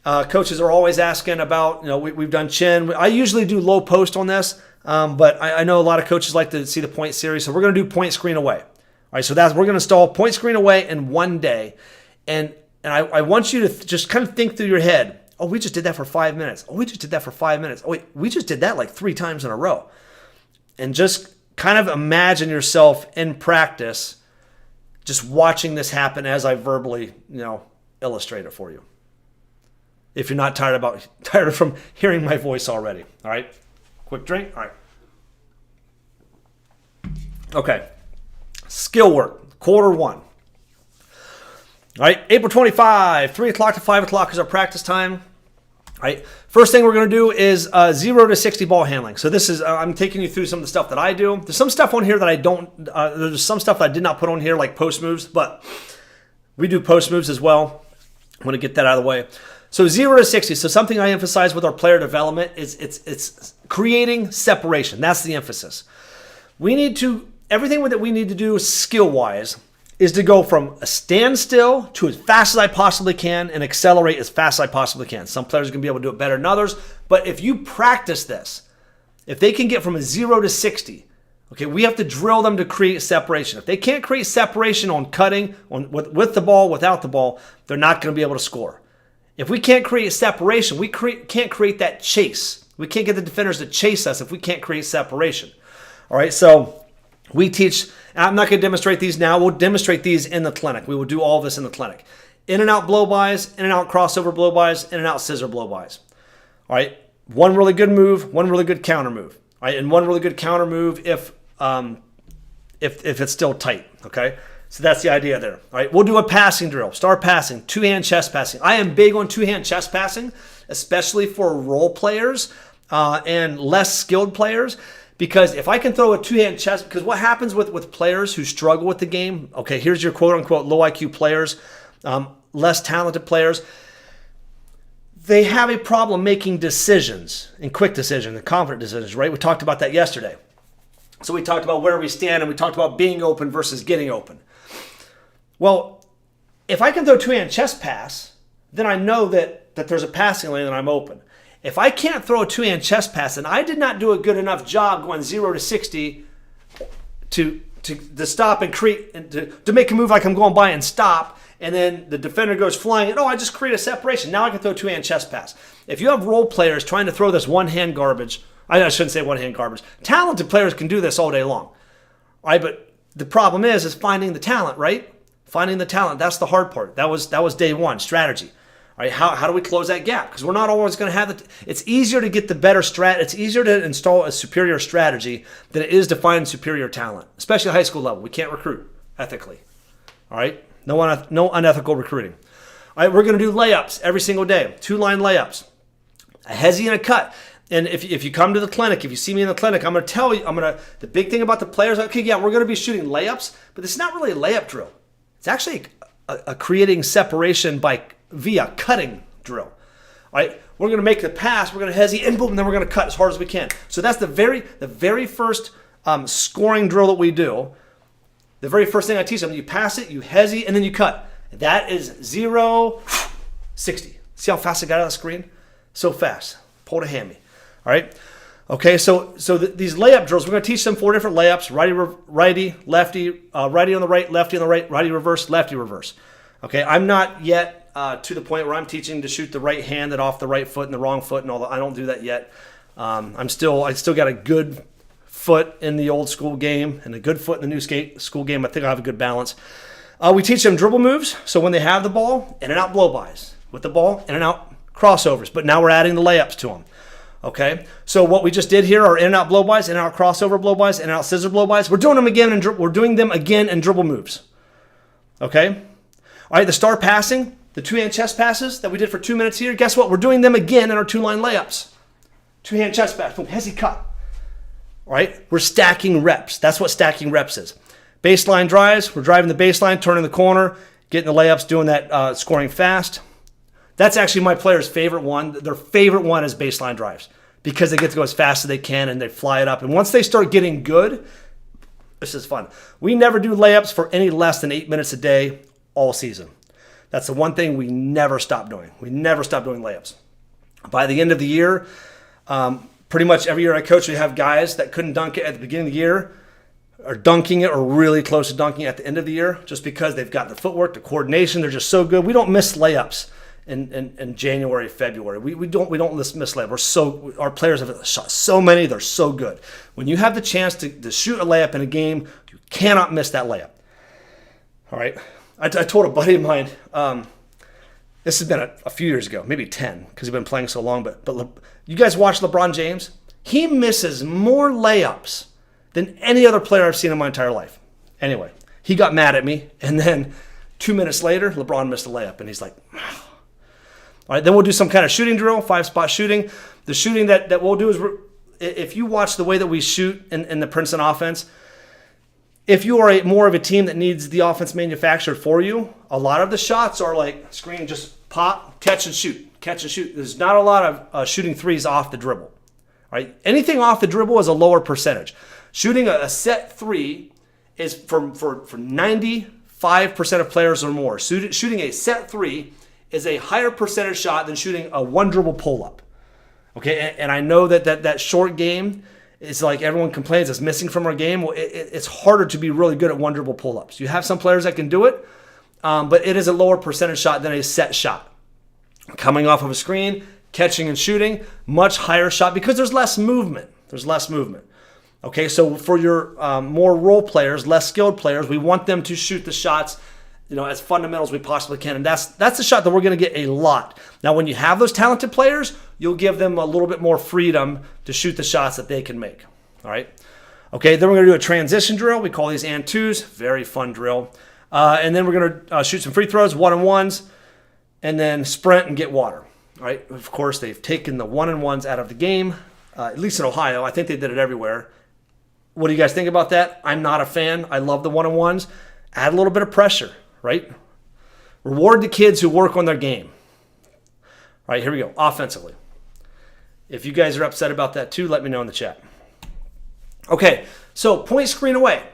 Coaches are always asking about, we've done chin. I usually do low post on this, but I know a lot of coaches like to see the point series, so we're going to do point screen away. All right, so we're going to install point screen away in one day, and I want you to just kind of think through your head. Oh, we just did that for 5 minutes. Oh, we just did that for 5 minutes. Oh, wait, we just did that like 3 times in a row, and just kind of imagine yourself in practice, just watching this happen as I verbally, illustrate it for you. If you're not tired from hearing my voice already. All right, quick drink. All right. Okay. Skill work, quarter 1. All right, April 25, 3 o'clock to 5 o'clock is our practice time. All right, first thing we're going to do is 0 to 60 ball handling. So this is, I'm taking you through some of the stuff that I do. There's some stuff on here that I don't, there's some stuff I did not put on here like post moves, but we do post moves as well. I want to get that out of the way. So 0 to 60, so something I emphasize with our player development is it's creating separation. That's the emphasis. Everything that we need to do skill-wise is to go from a standstill to as fast as I possibly can and accelerate as fast as I possibly can. Some players are going to be able to do it better than others, but if you practice this, if they can get from a 0 to 60, okay, we have to drill them to create separation. If they can't create separation on cutting, with the ball, without the ball, they're not going to be able to score. If we can't create separation, we can't create that chase. We can't get the defenders to chase us if we can't create separation. All right, so we teach, I'm not going to demonstrate these now. We'll demonstrate these in the clinic. We will do all of this in the clinic. In and out blow-bys, in and out crossover blow-bys, in and out scissor blow-bys. All right, one really good move, one really good counter move. All right, and one really good counter move if it's still tight, okay? So that's the idea there. All right, we'll do a passing drill. Start passing, 2-hand chest passing. I am big on 2-hand chest passing, especially for role players and less skilled players. Because if I can throw a 2-hand chest, because what happens with players who struggle with the game, okay, here's your quote-unquote low IQ players, less talented players. They have a problem making decisions, and quick decisions, and confident decisions, right? We talked about that yesterday. So we talked about where we stand, and we talked about being open versus getting open. Well, if I can throw a 2-hand chest pass, then I know that there's a passing lane and I'm open. If I can't throw a 2-hand chest pass, and I did not do a good enough job going 0 to 60 to stop and create, and to make a move like I'm going by and stop, and then the defender goes flying, and I just create a separation. Now I can throw a 2-hand chest pass. If you have role players trying to throw this one-hand garbage, I shouldn't say one-hand garbage. Talented players can do this all day long. All right, but the problem is finding the talent, right? Finding the talent, that's the hard part. That was day 1, strategy. All right, how do we close that gap? Because we're not always going to have it. It's easier to get the better It's easier to install a superior strategy than it is to find superior talent, especially at high school level. We can't recruit ethically. All right, no unethical recruiting. All right, we're going to do layups every single day, 2-line layups, a hezzy and a cut. And if you come to the clinic, if you see me in the clinic, I'm going to tell you, the big thing about the players, okay, yeah, we're going to be shooting layups, but it's not really a layup drill. It's actually a creating separation via cutting drill. All right, we're going to make the pass, we're going to hezzy, and boom, and then we're going to cut as hard as we can. So that's the very first scoring drill that we do. The very first thing I teach them, you pass it, you hezzy, and then you cut. That is 0, 60. See how fast I got out of the screen? So fast. Pull to hand me. All right. Okay, so these layup drills, we're going to teach them 4 different layups: righty, lefty, righty on the right, lefty on the right, righty reverse, lefty reverse. Okay, I'm not yet to the point where I'm teaching to shoot the right-handed off the right foot and the wrong foot and all that. I don't do that yet. I still got a good foot in the old school game and a good foot in the new school game. I think I have a good balance. We teach them dribble moves. So when they have the ball, in and out blow-bys. With the ball, in and out crossovers. But now we're adding the layups to them. Okay, so what we just did here are in and out blow-bys, in and out crossover blow-bys, in and out scissor blow-bys. We're doing them again, and we're doing them again in dribble moves. Okay, all right. The star passing, the 2-hand chest passes that we did for 2 minutes here. Guess what? We're doing them again in our 2-line layups. 2-hand chest pass, boom, hezzy cut. All right, we're stacking reps. That's what stacking reps is. Baseline drives. We're driving the baseline, turning the corner, getting the layups, doing that scoring fast. That's actually my players' favorite one. Their favorite one is baseline drives because they get to go as fast as they can and they fly it up. And once they start getting good, this is fun. We never do layups for any less than 8 minutes a day all season. That's the one thing we never stop doing. We never stop doing layups. By the end of the year, pretty much every year I coach, we have guys that couldn't dunk it at the beginning of the year are dunking it or really close to dunking it at the end of the year just because they've got the footwork, the coordination. They're just so good. We don't miss layups. In January, February, we don't miss layup. Our players have shot so many; they're so good. When you have the chance to shoot a layup in a game, you cannot miss that layup. All right, I told a buddy of mine. This has been a few years ago, maybe 10, because he's been playing so long. But you guys watch LeBron James? He misses more layups than any other player I've seen in my entire life. Anyway, he got mad at me, and then 2 minutes later, LeBron missed a layup, and he's like. All right, then we'll do some kind of shooting drill, 5-spot shooting. The shooting that we'll do is, if you watch the way that we shoot in the Princeton offense, if you are more of a team that needs the offense manufactured for you, a lot of the shots are like screen, just pop, catch and shoot, catch and shoot. There's not a lot of shooting threes off the dribble. All right, anything off the dribble is a lower percentage. Shooting a set three is for 95% of players or more. Shooting a set three is a higher percentage shot than shooting a one dribble pull-up. Okay, and I know that short game is like everyone complains it's missing from our game. Well, it's harder to be really good at one dribble pull-ups. You have some players that can do it, but it is a lower percentage shot than a set shot. Coming off of a screen, catching and shooting, much higher shot because there's less movement. Okay, so for your more role players, less skilled players, we want them to shoot the shots as fundamental as we possibly can. And that's the shot that we're going to get a lot. Now, when you have those talented players, you'll give them a little bit more freedom to shoot the shots that they can make. All right. Okay, then we're going to do a transition drill. We call these and twos. Very fun drill. And then we're going to shoot some free throws, 1-on-1s, and then sprint and get water. All right. Of course, they've taken the 1-on-1s out of the game, at least in Ohio. I think they did it everywhere. What do you guys think about that? I'm not a fan. I love the 1-on-1s. Add a little bit of pressure. Right? Reward the kids who work on their game. All right, here we go. Offensively. If you guys are upset about that too, let me know in the chat. Okay, so point screen away.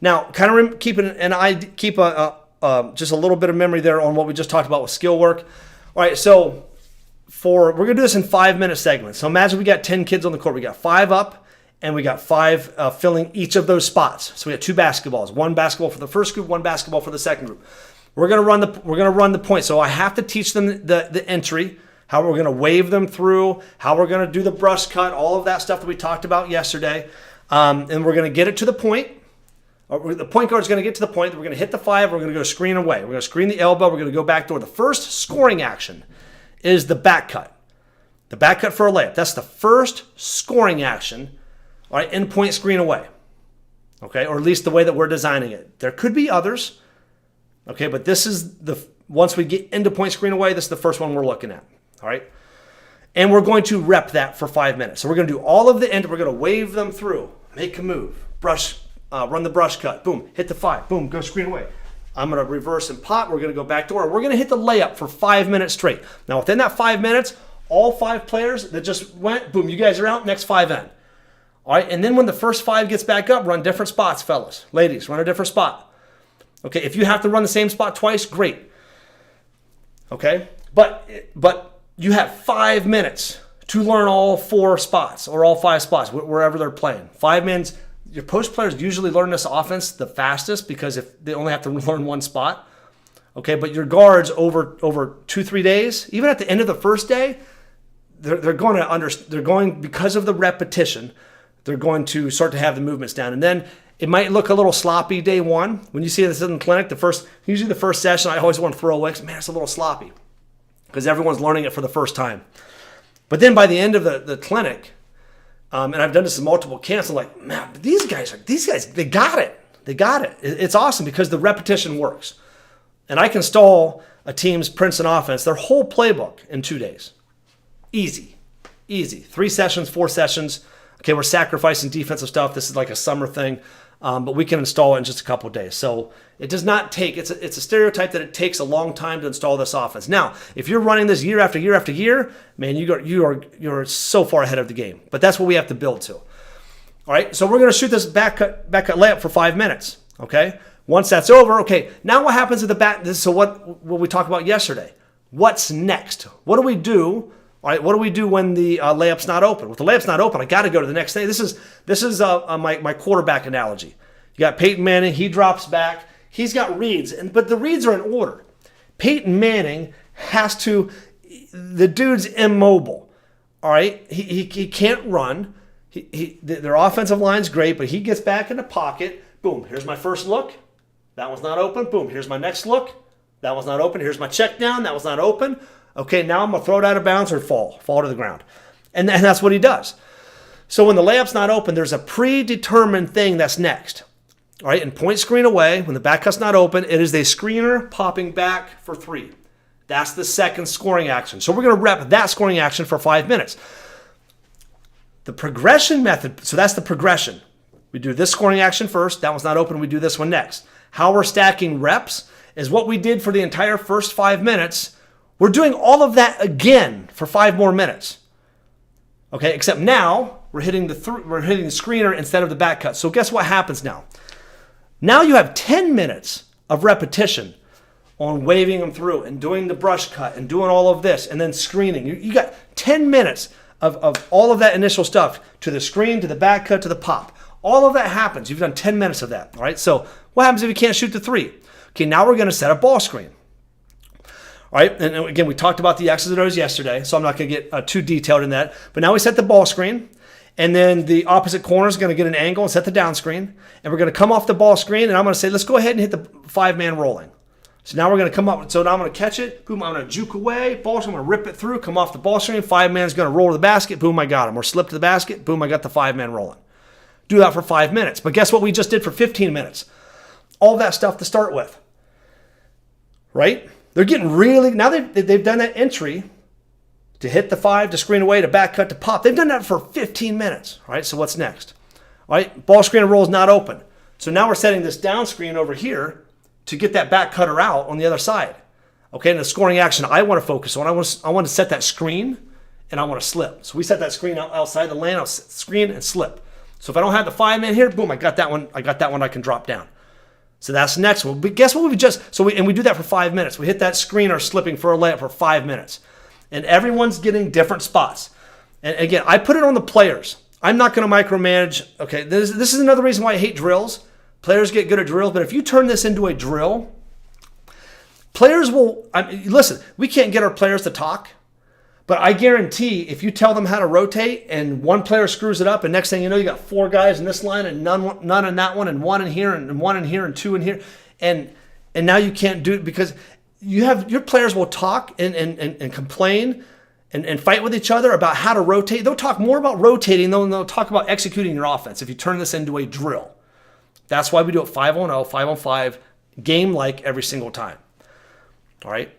Now, kind of keep just a little bit of memory there on what we just talked about with skill work. All right, so we're going to do this in 5-minute segments. So imagine we got 10 kids on the court. We got 5 up. And we got 5 filling each of those spots. So we got 2 basketballs, 1 basketball for the first group, 1 basketball for the second group. We're gonna run the point. So I have to teach them the entry, how we're gonna wave them through, how we're gonna do the brush cut, all of that stuff that we talked about yesterday. And we're gonna get it to the point. The point guard is gonna get to the point. We're gonna hit the 5. We're gonna go screen away. We're gonna screen the elbow. We're gonna go back door. The first scoring action is the back cut. The back cut for a layup. That's the first scoring action. All right, end point screen away, okay, or at least the way that we're designing it. There could be others, okay, but this is once we get into point screen away, this is the first one we're looking at, all right? And we're going to rep that for 5 minutes. So we're going to do all of the end. We're going to wave them through, make a move, brush, run the brush cut, boom, hit the 5, boom, go screen away. I'm going to reverse and pop. We're going to go back door. We're going to hit the layup for 5 minutes straight. Now, within that 5 minutes, all 5 players that just went, boom, you guys are out, next 5 in. All right, and then when the first 5 gets back up, run different spots, fellas. Ladies, run a different spot. Okay, if you have to run the same spot twice, great. Okay, but you have 5 minutes to learn all 4 spots or all 5 spots, wherever they're playing. 5-man's, your post players usually learn this offense the fastest because if they only have to learn 1 spot. Okay, but your guards over 2-3 days, even at the end of the first day, they're going because of the repetition, they're going to start to have the movements down. And then it might look a little sloppy day 1. When you see this in the clinic, usually the first session, I always want to throw away, man, it's a little sloppy because everyone's learning it for the first time. But then by the end of the clinic, and I've done this in multiple camps, I'm like, man, these guys, they got it. They got it. It's awesome because the repetition works. And I can install a team's Princeton offense, their whole playbook in 2 days. Easy. 3 sessions, 4 sessions. Okay, we're sacrificing defensive stuff. This is like a summer thing, but we can install it in just a couple of days. So it does not take, it's a stereotype that it takes a long time to install this offense. Now, if you're running this year after year after year, man, you're so far ahead of the game. But that's what we have to build to. All right, so we're going to shoot this back cut layup for 5 minutes, okay? Once that's over, okay, now what happens at the back? So what we talked about yesterday. What's next? What do we do? All right, what do we do when the layup's not open? If the layup's not open, I got to go to the next thing. This is my quarterback analogy. You got Peyton Manning. He drops back. He's got reads, but the reads are in order. Peyton Manning has to. The dude's immobile. All right, he can't run. Their offensive line's great, but he gets back in the pocket. Boom. Here's my first look. That one's not open. Boom. Here's my next look. That one's not open. Here's my check down. That was not open. Okay, now I'm going to throw it out of bounds or fall to the ground. And that's what he does. So when the layup's not open, there's a predetermined thing that's next. All right, and point screen away, when the back cut's not open, it is a screener popping back for 3. That's the second scoring action. So we're going to rep that scoring action for 5 minutes. The progression method, so that's the progression. We do this scoring action first. That one's not open. We do this one next. How we're stacking reps is what we did for the entire first 5 minutes. We're doing all of that again for 5 more minutes. Okay, except now we're hitting the screener instead of the back cut. So guess what happens now? Now you have 10 minutes of repetition on waving them through and doing the brush cut and doing all of this and then screening. You got 10 minutes of all of that initial stuff to the screen, to the back cut, to the pop. All of that happens. You've done 10 minutes of that. All right, so what happens if you can't shoot the 3? Okay, now we're going to set a ball screen. All right, and again, we talked about the X's and O's yesterday, so I'm not going to get too detailed in that. But now we set the ball screen, and then the opposite corner is going to get an angle and set the down screen. And we're going to come off the ball screen, and I'm going to say, let's go ahead and hit the 5-man rolling. So now we're going to come up. So now I'm going to catch it. Boom, I'm going to juke away. Ball screen, I'm going to rip it through, come off the ball screen. 5-man's going to roll to the basket. Boom, I got him. Or slip to the basket. Boom, I got the 5-man rolling. Do that for 5 minutes. But guess what we just did for 15 minutes? All that stuff to start with. Right? They're getting really, now they've done that entry to hit the 5, to screen away, to back cut, to pop. They've done that for 15 minutes. All right, so what's next? All right, ball screen and roll is not open. So now we're setting this down screen over here to get that back cutter out on the other side. Okay, and the scoring action I want to focus on, I want to set that screen and I want to slip. So we set that screen outside the lane, I'll screen and slip. So if I don't have the 5-man here, boom, I got that one I can drop down. So that's the next one. But guess what we do that for 5 minutes. We hit that screener slipping for a layup for 5 minutes. And everyone's getting different spots. And again, I put it on the players. I'm not going to micromanage. Okay, this is another reason why I hate drills. Players get good at drills, but if you turn this into a drill, players will, listen, we can't get our players to talk, but I guarantee if you tell them how to rotate and one player screws it up and next thing you know, you got 4 guys in this line and none in that one and 1 in here and 1 in here and 2 in here. And now you can't do it because your players will talk and complain and fight with each other about how to rotate. They'll talk more about rotating than they'll talk about executing your offense if you turn this into a drill. That's why we do it 5-on-0, 5-on-5, game-like every single time. All right?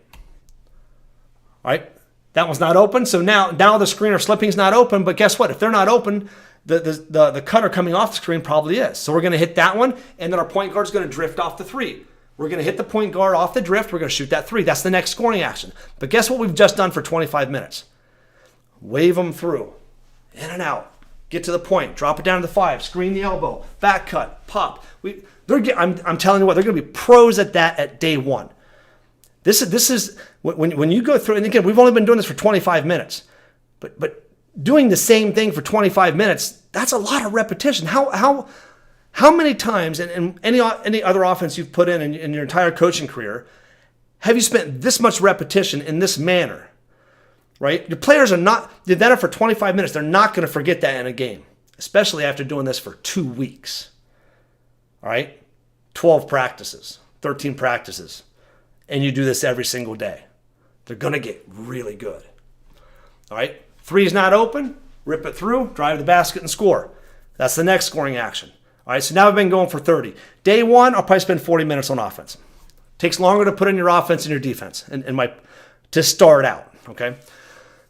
That one's not open, so now the screener slipping's not open, but guess what? If they're not open, the cutter coming off the screen probably is. So we're going to hit that one, and then our point guard's going to drift off the 3. We're going to hit the point guard off the drift. We're going to shoot that 3. That's the next scoring action. But guess what we've just done for 25 minutes? Wave them through, in and out. Get to the point, drop it down to the 5, screen the elbow, back cut, pop. I'm telling you what, they're going to be pros at that at day 1. This is when you go through, and again, we've only been doing this for 25 minutes, but doing the same thing for 25 minutes, that's a lot of repetition. How many times in any other offense you've put in your entire coaching career have you spent this much repetition in this manner, right? Your players did that for 25 minutes. They're not going to forget that in a game, especially after doing this for 2 weeks, all right? 12 practices, 13 practices, and you do this every single day. They're going to get really good, all right? Three's not open, rip it through, drive the basket and score. That's the next scoring action. All right, so now I've been going for 30. Day one, I'll probably spend 40 minutes on offense. Takes longer to put in your offense and your defense to start out, okay?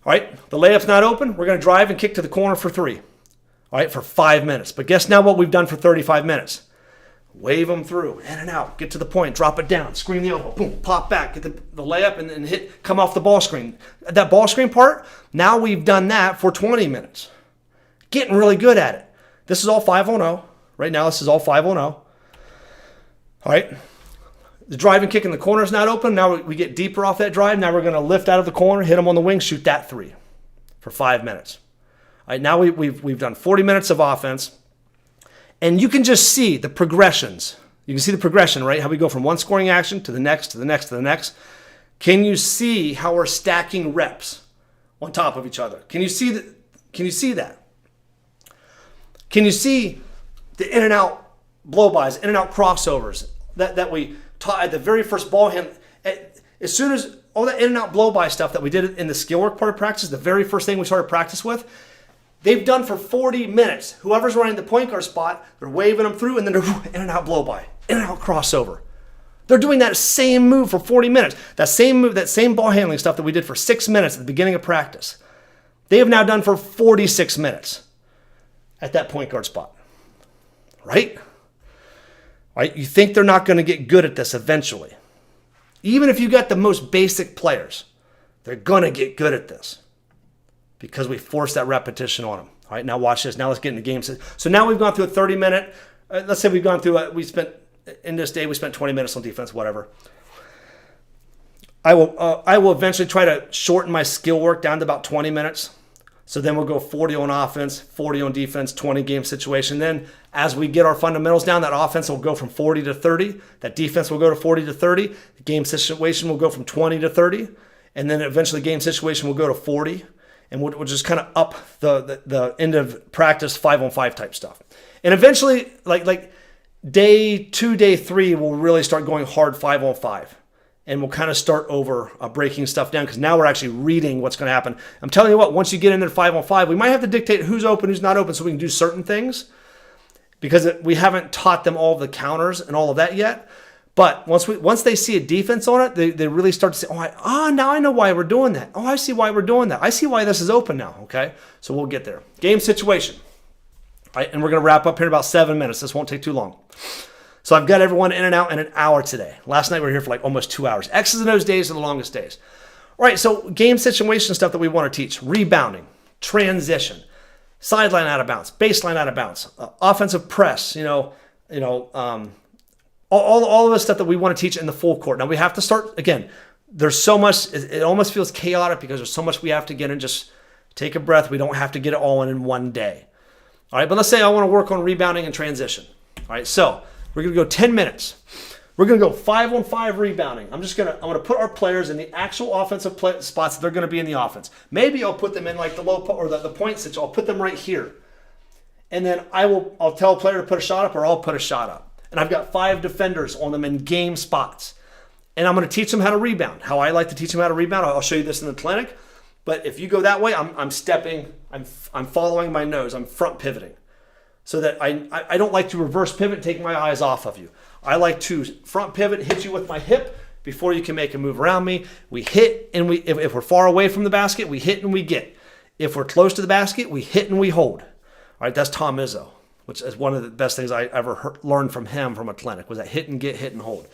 All right, the layup's not open. We're going to drive and kick to the corner for 3, all right, for 5 minutes. But guess now what we've done for 35 minutes? Wave them through, in and out, get to the point, drop it down, screen the elbow, boom, pop back, get the layup, and hit, come off the ball screen. That ball screen part, now we've done that for 20 minutes. Getting really good at it. This is all 5-on-0. Right now, this is all 5-on-0. All right. The drive and kick in the corner is not open. Now we get deeper off that drive. Now we're going to lift out of the corner, hit them on the wing, shoot that 3 for 5 minutes. All right, now we've done 40 minutes of offense. And you can just see the progressions. You can see the progression, right? How we go from one scoring action to the next, to the next, to the next. Can you see how we're stacking reps on top of each other? Can you see that? Can you see that? Can you see the in and out blow-bys, in and out crossovers that we taught at the very first ball hand? As soon as all that in and out blow-by stuff that we did in the skill work part of practice, the very first thing we started practice with, they've done for 40 minutes. Whoever's running the point guard spot, they're waving them through, and then they're in and out blow-by, in and out crossover. They're doing that same move for 40 minutes. That same move, that same ball handling stuff that we did for 6 minutes at the beginning of practice, they have now done for 46 minutes at that point guard spot. Right? Right? You think they're not going to get good at this eventually. Even if you got the most basic players, they're going to get good at this because we force that repetition on them. All right, now watch this. Now let's get into games. So now we've gone through a 30-minute, let's say we've gone through, in this day, we spent 20 minutes on defense, whatever. I will eventually try to shorten my skill work down to about 20 minutes. So then we'll go 40 on offense, 40 on defense, 20 game situation. Then as we get our fundamentals down, that offense will go from 40 to 30. That defense will go to 40 to 30. The game situation will go from 20 to 30. And then eventually game situation will go to 40. And we'll just kind of up the end of practice 5-on-5 type stuff. And eventually, like day 2, day 3, we'll really start going hard 5-on-5. And we'll kind of start over breaking stuff down because now we're actually reading what's going to happen. I'm telling you what, once you get into 5-on-5, we might have to dictate who's open, who's not open so we can do certain things because we haven't taught them all of the counters and all of that yet. But once they see a defense on it, they really start to say, now I know why we're doing that. Oh, I see why we're doing that. I see why this is open now, okay? So we'll get there. Game situation. All right, and we're going to wrap up here in about 7 minutes. This won't take too long. So I've got everyone in and out in an hour today. Last night we were here for like almost 2 hours. X's and O's days are the longest days. All right, so game situation stuff that we want to teach. Rebounding, transition, sideline out of bounds, baseline out of bounds, offensive press, all of the stuff that we want to teach in the full court. Now we have to start, again, there's so much, it almost feels chaotic because there's so much we have to get in. Just take a breath. We don't have to get it all in one day. All right, but let's say I want to work on rebounding and transition. All right, so we're going to go 10 minutes. We're going to go 5-on-5 rebounding. I'm going to put our players in the actual offensive spots that they're going to be in the offense. Maybe I'll put them in like the low or the point situation. I'll put them right here. And then I'll tell a player to put a shot up or I'll put a shot up. And I've got 5 defenders on them in game spots. And I'm going to teach them how to rebound. How I like to teach them how to rebound. I'll show you this in the clinic. But if you go that way, I'm stepping, I'm following my nose. I'm front pivoting. So that I don't like to reverse pivot and take my eyes off of you. I like to front pivot, hit you with my hip before you can make a move around me. We hit and if we're far away from the basket, we hit and we get. If we're close to the basket, we hit and we hold. All right, that's Tom Izzo, which is one of the best things I ever learned from him from a clinic, was that hit and get, hit and hold.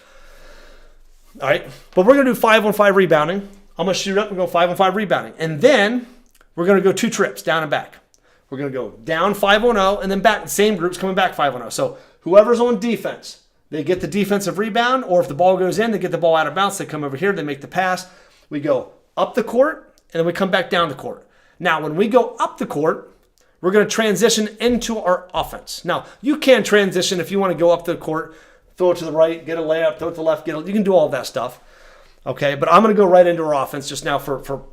All right, but we're going to do 5-on-5 rebounding. I'm going to shoot up and go 5-on-5 rebounding. And then we're going to go 2 trips, down and back. We're going to go down 5-on-0 and then back. Same group's coming back 5-on-0. So whoever's on defense, they get the defensive rebound, or if the ball goes in, they get the ball out of bounds. They come over here, they make the pass. We go up the court, and then we come back down the court. Now, when we go up the court, we're going to transition into our offense. Now, you can transition if you want to go up the court, throw it to the right, get a layup, throw it to the left, you can do all that stuff. Okay, but I'm going to go right into our offense just now for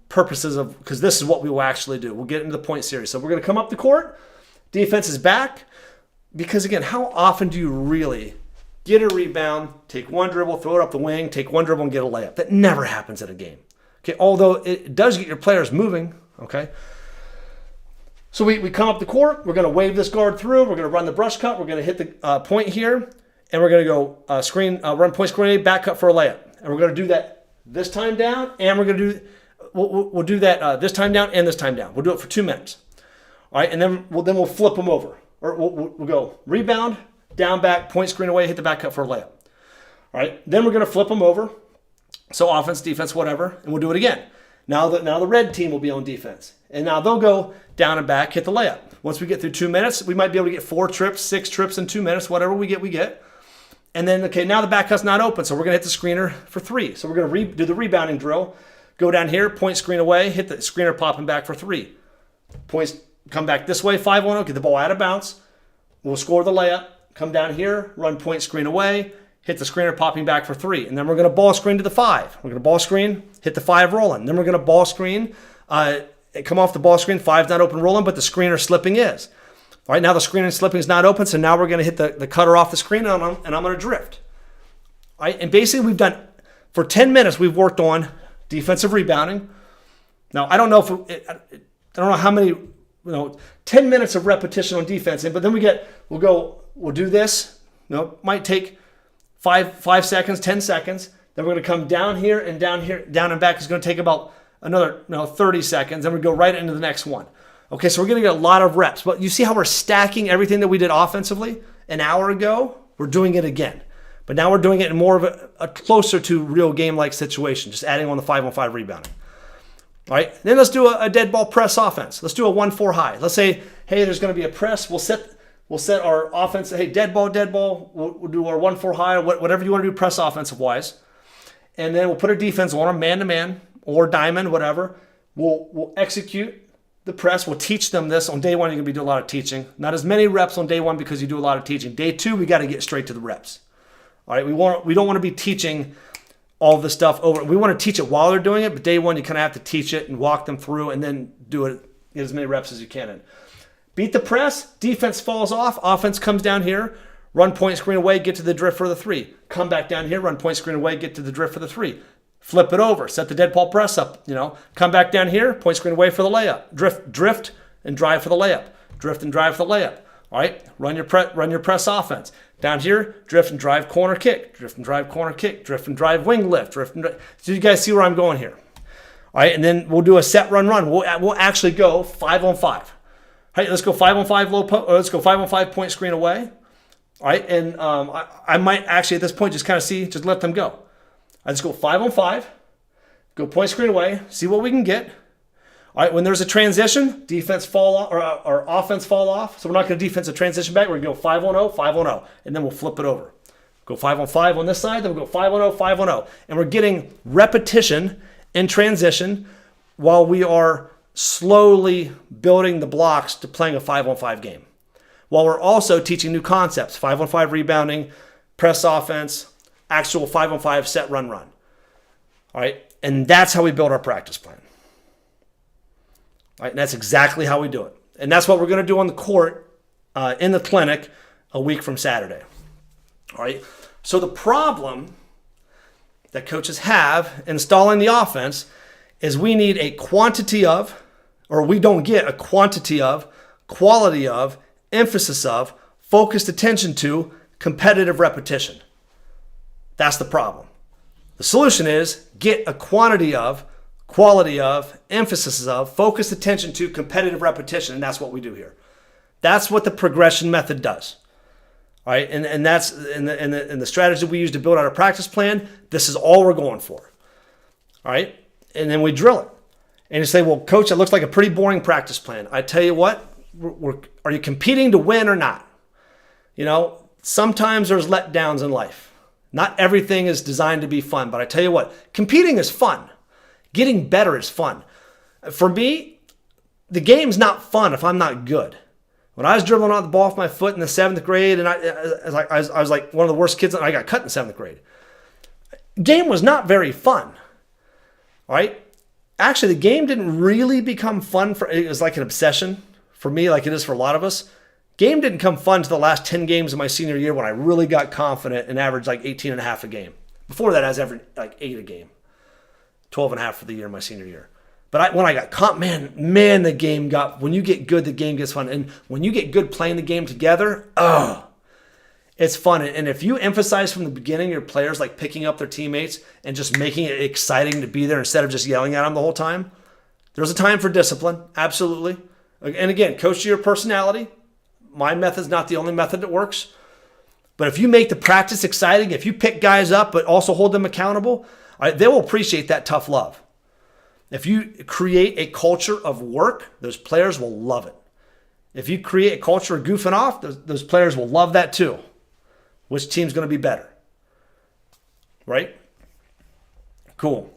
purposes of, because this is what we will actually do. We'll get into the point series. So we're going to come up the court. Defense is back. Because again, how often do you really get a rebound, take one dribble, throw it up the wing, take one dribble and get a layup? That never happens in a game. Okay, although it does get your players moving. Okay. So we come up the court. We're going to wave this guard through. We're going to run the brush cut. We're going to hit the point here. And we're going to go run point screen, back cut for a layup. And we're going to do that this time down. And we're going to do, we'll do that this time down and this time down. We'll do it for 2 minutes. All right. And then we'll flip them over. Or we'll go rebound, down, back, point screen away, hit the back cut for a layup. All right. Then we're going to flip them over. So offense, defense, whatever. And we'll do it again. Now the red team will be on defense. And now they'll go down and back, hit the layup. Once we get through 2 minutes, we might be able to get 4 trips, 6 trips in 2 minutes, whatever we get. And then, okay, now the back cut's not open, so we're going to hit the screener for 3. So we're going to do the rebounding drill. Go down here, point screen away, hit the screener popping back for 3. Points come back this way, 5-1-0, get the ball out of bounds. We'll score the layup. Come down here, run point screen away, hit the screener popping back for 3. And then we're going to ball screen to the 5. We're going to ball screen, hit the 5 rolling. Then we're going to ball screen, come off the ball screen, 5's not open rolling, but the screener slipping is. All right, now the screener slipping is not open, so now we're going to hit the cutter off the screen, and I'm going to drift. All right, and basically we've done, for 10 minutes, we've worked on defensive rebounding. Now, I don't know how many, 10 minutes of repetition on defense, but then we'll do this. Might take 5 seconds, 10 seconds. Then we're going to come down here, down and back is going to take about another 30 seconds. Then we go right into the next one. Okay, so we're going to get a lot of reps. But you see how we're stacking everything that we did offensively an hour ago? We're doing it again. But now we're doing it in more of a closer to real game-like situation, just adding on the 5-on-5 rebounding. All right, then let's do a dead ball press offense. Let's do a 1-4 high. Let's say, hey, there's going to be a press. We'll set our offense. Hey, dead ball. We'll do our 1-4 high, or whatever you want to do press offensive wise. And then we'll put our defense on them, man-to-man or diamond, whatever. We'll execute the press. We'll teach them this. On day 1, you're going to be doing a lot of teaching. Not as many reps on day 1 because you do a lot of teaching. Day 2, we got to get straight to the reps. All right, we don't want to be teaching all the stuff over. We want to teach it while they're doing it, but day 1, you kind of have to teach it and walk them through and then do it, get as many reps as you can in. Beat the press, defense falls off, offense comes down here, run point screen away, get to the drift for the 3. Come back down here, run point screen away, get to the drift for the 3. Flip it over, set the dead ball press up, come back down here, point screen away for the layup. Drift and drive for the layup. Drift and drive for the layup. All right, run your press offense. Down here, drift and drive corner kick. Drift and drive corner kick. Drift and drive wing lift. So you guys see where I'm going here. All right, and then we'll do a set run. We'll actually go 5-on-5. All right, let's go 5-on-5 let's go 5-on-5 point screen away. All right, and I might actually at this point just kind of just let them go. I just go 5-on-5, go point screen away, see what we can get. All right, when there's a transition, defense fall off or offense fall off. So we're not going to defensive transition back. We're going to go 5-on-0, 5-on-0, and then we'll flip it over. Go 5-on-5 on this side, then we'll go 5-on-0, 5-on-0. And we're getting repetition in transition while we are slowly building the blocks to playing a 5-on-5 game. While we're also teaching new concepts, 5-on-5 rebounding, press offense, actual 5-on-5 set run. All right, and that's how we build our practice plan. All right, and that's exactly how we do it. And that's what we're going to do on the court in the clinic a week from Saturday. All right, so the problem that coaches have installing the offense is we need a quantity of, or we don't get a quantity of, quality of, emphasis of, focused attention to, competitive repetition. That's the problem. The solution is get a quantity of, quality of, emphasis of, focused attention to, competitive repetition, and that's what we do here. That's what the progression method does. All right, and that's in the strategy we use to build out a practice plan. This is all we're going for. All right, and then we drill it. And you say, well, coach, it looks like a pretty boring practice plan. I tell you what, are you competing to win or not? Sometimes there's letdowns in life. Not everything is designed to be fun, but I tell you what, competing is fun. Getting better is fun. For me, the game's not fun if I'm not good. When I was dribbling on the ball with my foot in the 7th grade, and I was like one of the worst kids, and I got cut in 7th grade. Game was not very fun. All right? Actually, the game didn't really become fun. It was like an obsession for me, like it is for a lot of us. Game didn't come fun to the last 10 games of my senior year when I really got confident and averaged like 18 and a half a game. Before that, I was averaging like 8 a game. 12 and a half for the year, my senior year. But when I got caught, man, the game got, when you get good, the game gets fun. And when you get good playing the game together, it's fun. And if you emphasize from the beginning your players like picking up their teammates and just making it exciting to be there instead of just yelling at them the whole time, there's a time for discipline, absolutely. And again, coach to your personality. My method's not the only method that works. But if you make the practice exciting, if you pick guys up but also hold them accountable, they will appreciate that tough love. If you create a culture of work, those players will love it. If you create a culture of goofing off, those players will love that too. Which team's going to be better? Right? Cool.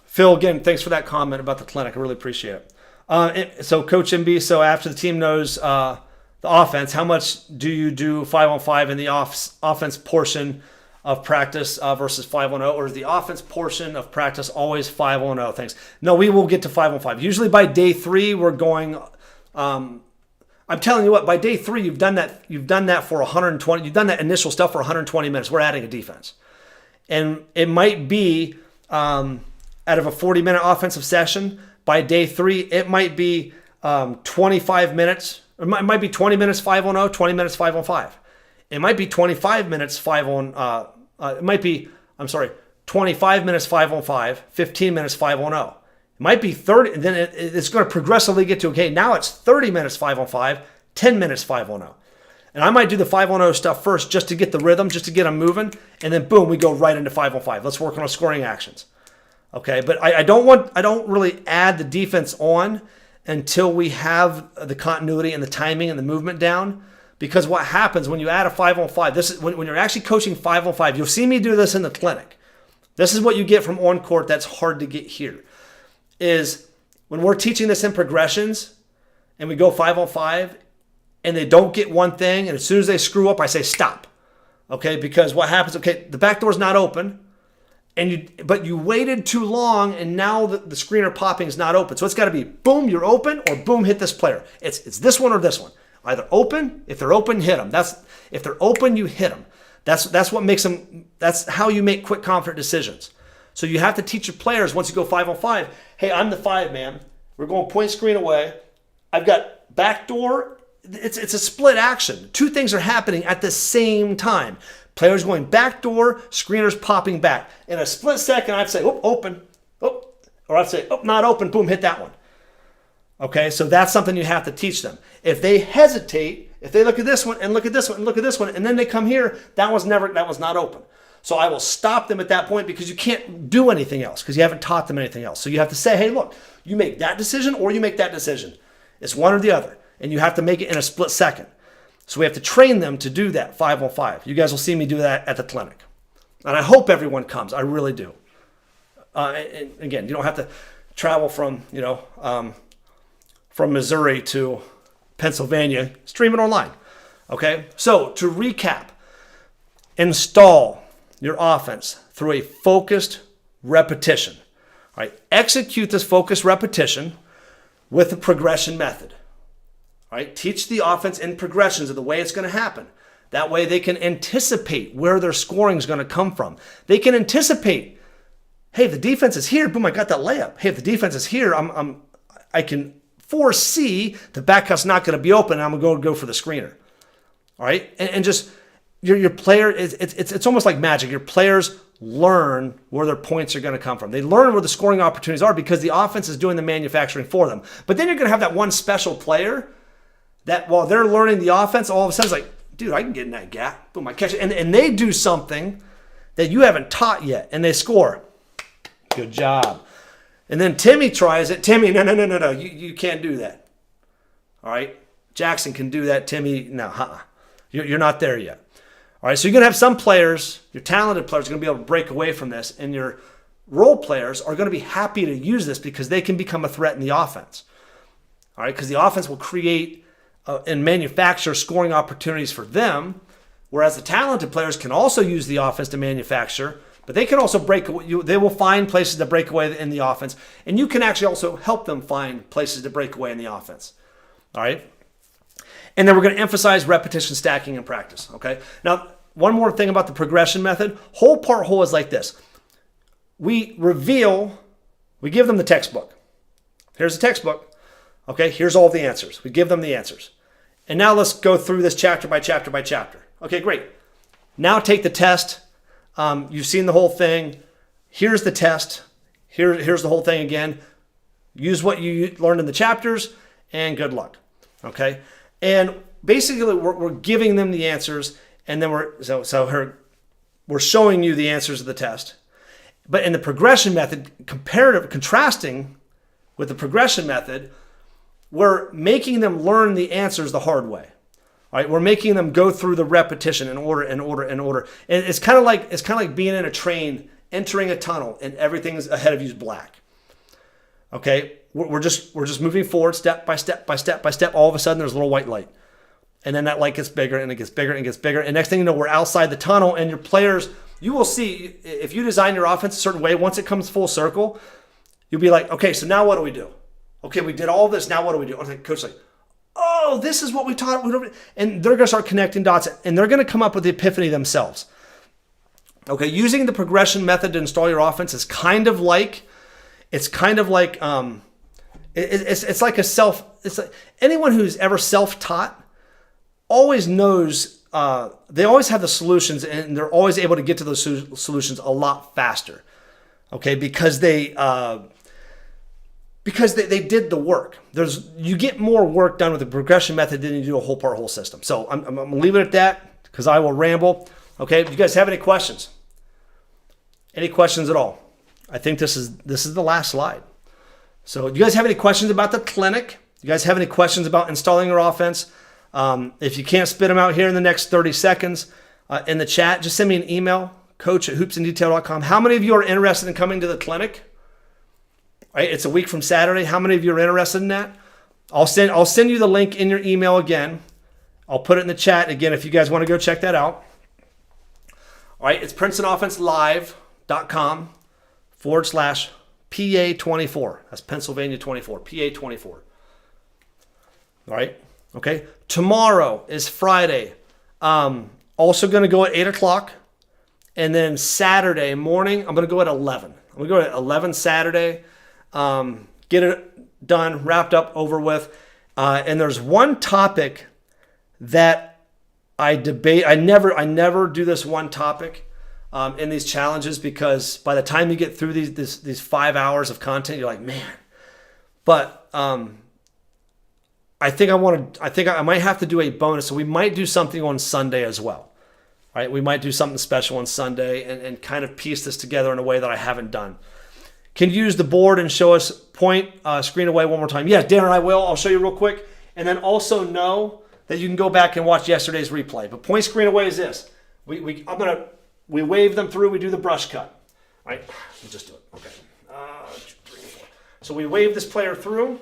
Phil, again, thanks for that comment about the clinic. I really appreciate it. So Coach MB, so after the team knows the offense, how much do you do 5-on-5 in the offense portion of practice versus 5-on-0, or is the offense portion of practice always 5-on-0? Thanks. No, we will get to 5-on-5. Usually by day 3, we're going. I'm telling you what, by day 3, you've done that for 120. You've done that initial stuff for 120 minutes. We're adding a defense, and it might be out of a 40-minute offensive session. By day 3, it might be 25 minutes. It might be 20 minutes 5-on-0, 20 minutes 5-on-5. It might be 25 minutes 5-on. It might be, 25 minutes 5-on-5, 15 minutes 5-on-0. It might be 30, and then it's going to progressively get to, okay, now it's 30 minutes 5-on-5, 10 minutes 5-on-0. And I might do the 5-on-0 stuff first just to get the rhythm, just to get them moving, and then boom, we go right into 5-on-5. Let's work on our scoring actions. Okay, but I don't really add the defense on until we have the continuity and the timing and the movement down. Because what happens when you add a 5-on-5, this is when you're actually coaching 5-on-5, you'll see me do this in the clinic. This is what you get from on court that's hard to get here. Is when we're teaching this in progressions and we go 5-on-5 and they don't get one thing, and as soon as they screw up, I say stop. Okay, because what happens, okay, the back door's not open, but you waited too long, and now the screener popping is not open. So it's got to be boom, you're open, or boom, hit this player. It's this one or this one. Either open, if they're open, hit them. If they're open, you hit them. That's what makes them. That's how you make quick, confident decisions. So you have to teach your players once you go 5-on-5. Hey, I'm the 5 man. We're going point screen away. I've got back door. It's a split action. 2 things are happening at the same time. Players going back door, screeners popping back. In a split second, I'd say, oh, open. Oh, or I'd say, oh, not open. Boom, hit that one. Okay, so that's something you have to teach them. If they hesitate, if they look at this one and look at this one and look at this one, and then they come here, that was not open. So I will stop them at that point because you can't do anything else because you haven't taught them anything else. So you have to say, hey, look, you make that decision or you make that decision. It's one or the other, and you have to make it in a split second. So we have to train them to do that 5-on-5. You guys will see me do that at the clinic. And I hope everyone comes. I really do. And again, you don't have to travel from Missouri to Pennsylvania. Stream it online. Okay? So to recap, install your offense through a focused repetition. All right? Execute this focused repetition with the progression method. All right? Teach the offense in progressions of the way it's going to happen. That way they can anticipate where their scoring is going to come from. They can anticipate, hey, if the defense is here, boom, I got that layup. Hey, if the defense is here, I can foresee the back cut's not going to be open, and I'm going to go for the screener. All right? And just your player, it's almost like magic. Your players learn where their points are going to come from. They learn where the scoring opportunities are because the offense is doing the manufacturing for them. But then you're going to have that one special player that while they're learning the offense, all of a sudden it's like, dude, I can get in that gap. Boom, I catch it. And they do something that you haven't taught yet, and they score. Good job. And then Timmy tries it. Timmy, no. You can't do that. All right? Jackson can do that. Timmy, no, You're not there yet. All right, so you're going to have some players, your talented players, are going to be able to break away from this, and your role players are going to be happy to use this because they can become a threat in the offense. All right, because the offense will create and manufacture scoring opportunities for them, whereas the talented players can also use the offense to manufacture, but they can also they will find places to break away in the offense, and you can actually also help them find places to break away in the offense. All right? And then we're going to emphasize repetition stacking in practice, okay? Now, one more thing about the progression method. Whole part whole is like this. We give them the textbook. Here's the textbook. Okay, here's all the answers. We give them the answers. And now let's go through this chapter by chapter by chapter. Okay, great. Now take the test. You've seen the whole thing. Here's the test. Here's the whole thing again. Use what you learned in the chapters, and good luck. Okay? And basically, we're giving them the answers, and then we're showing you the answers of the test. But in the progression method, contrasting with the progression method, we're making them learn the answers the hard way. All right, we're making them go through the repetition in order. And it's kind of like being in a train, entering a tunnel, and everything's ahead of you is black. Okay, we're just moving forward step by step by step by step. All of a sudden, there's a little white light, and then that light gets bigger and it gets bigger and it gets bigger. And next thing you know, we're outside the tunnel, and your players. You will see if you design your offense a certain way. Once it comes full circle, you'll be like, okay, so now what do? Okay, we did all this. Now what do we do? I'm like, coach, like, oh, this is what we taught. And they're going to start connecting dots, and they're going to come up with the epiphany themselves. Okay, using the progression method to install your offense is kind of like anyone who's ever self-taught always knows. They always have the solutions, and they're always able to get to those solutions a lot faster. Okay, because they did the work. You get more work done with the progression method than you do a whole part whole system. So I'm going to leave it at that because I will ramble. Okay, do you guys have any questions? Any questions at all? I think this is the last slide. So do you guys have any questions about the clinic? Do you guys have any questions about installing your offense? If you can't spit them out here in the next 30 seconds in the chat, just send me an email, coach@hoopsindetail.com. How many of you are interested in coming to the clinic? Right, it's a week from Saturday. How many of you are interested in that? I'll send you the link in your email again. I'll put it in the chat again if you guys want to go check that out. All right, it's PrincetonOffenseLive.com/PA24. That's Pennsylvania 24, PA24. All right, okay. Tomorrow is Friday. Also going to go at 8 o'clock. And then Saturday morning, I'm going to go at 11. I'm going to go at 11 Saturday. Get it done, wrapped up, over with. And there's one topic that I debate. I never do this one topic in these challenges because by the time you get through these 5 hours of content, you're like, man. But I think I might have to do a bonus. So we might do something on Sunday as well. Right? We might do something special on Sunday and kind of piece this together in a way that I haven't done. Can you use the board and show us point screen away one more time? Yeah, Darren, I will. I'll show you real quick. And then also know that you can go back and watch yesterday's replay. But point screen away is this. We wave them through. We do the brush cut. All right, we'll just do it. Okay. 2, 3, 4. So we wave this player through.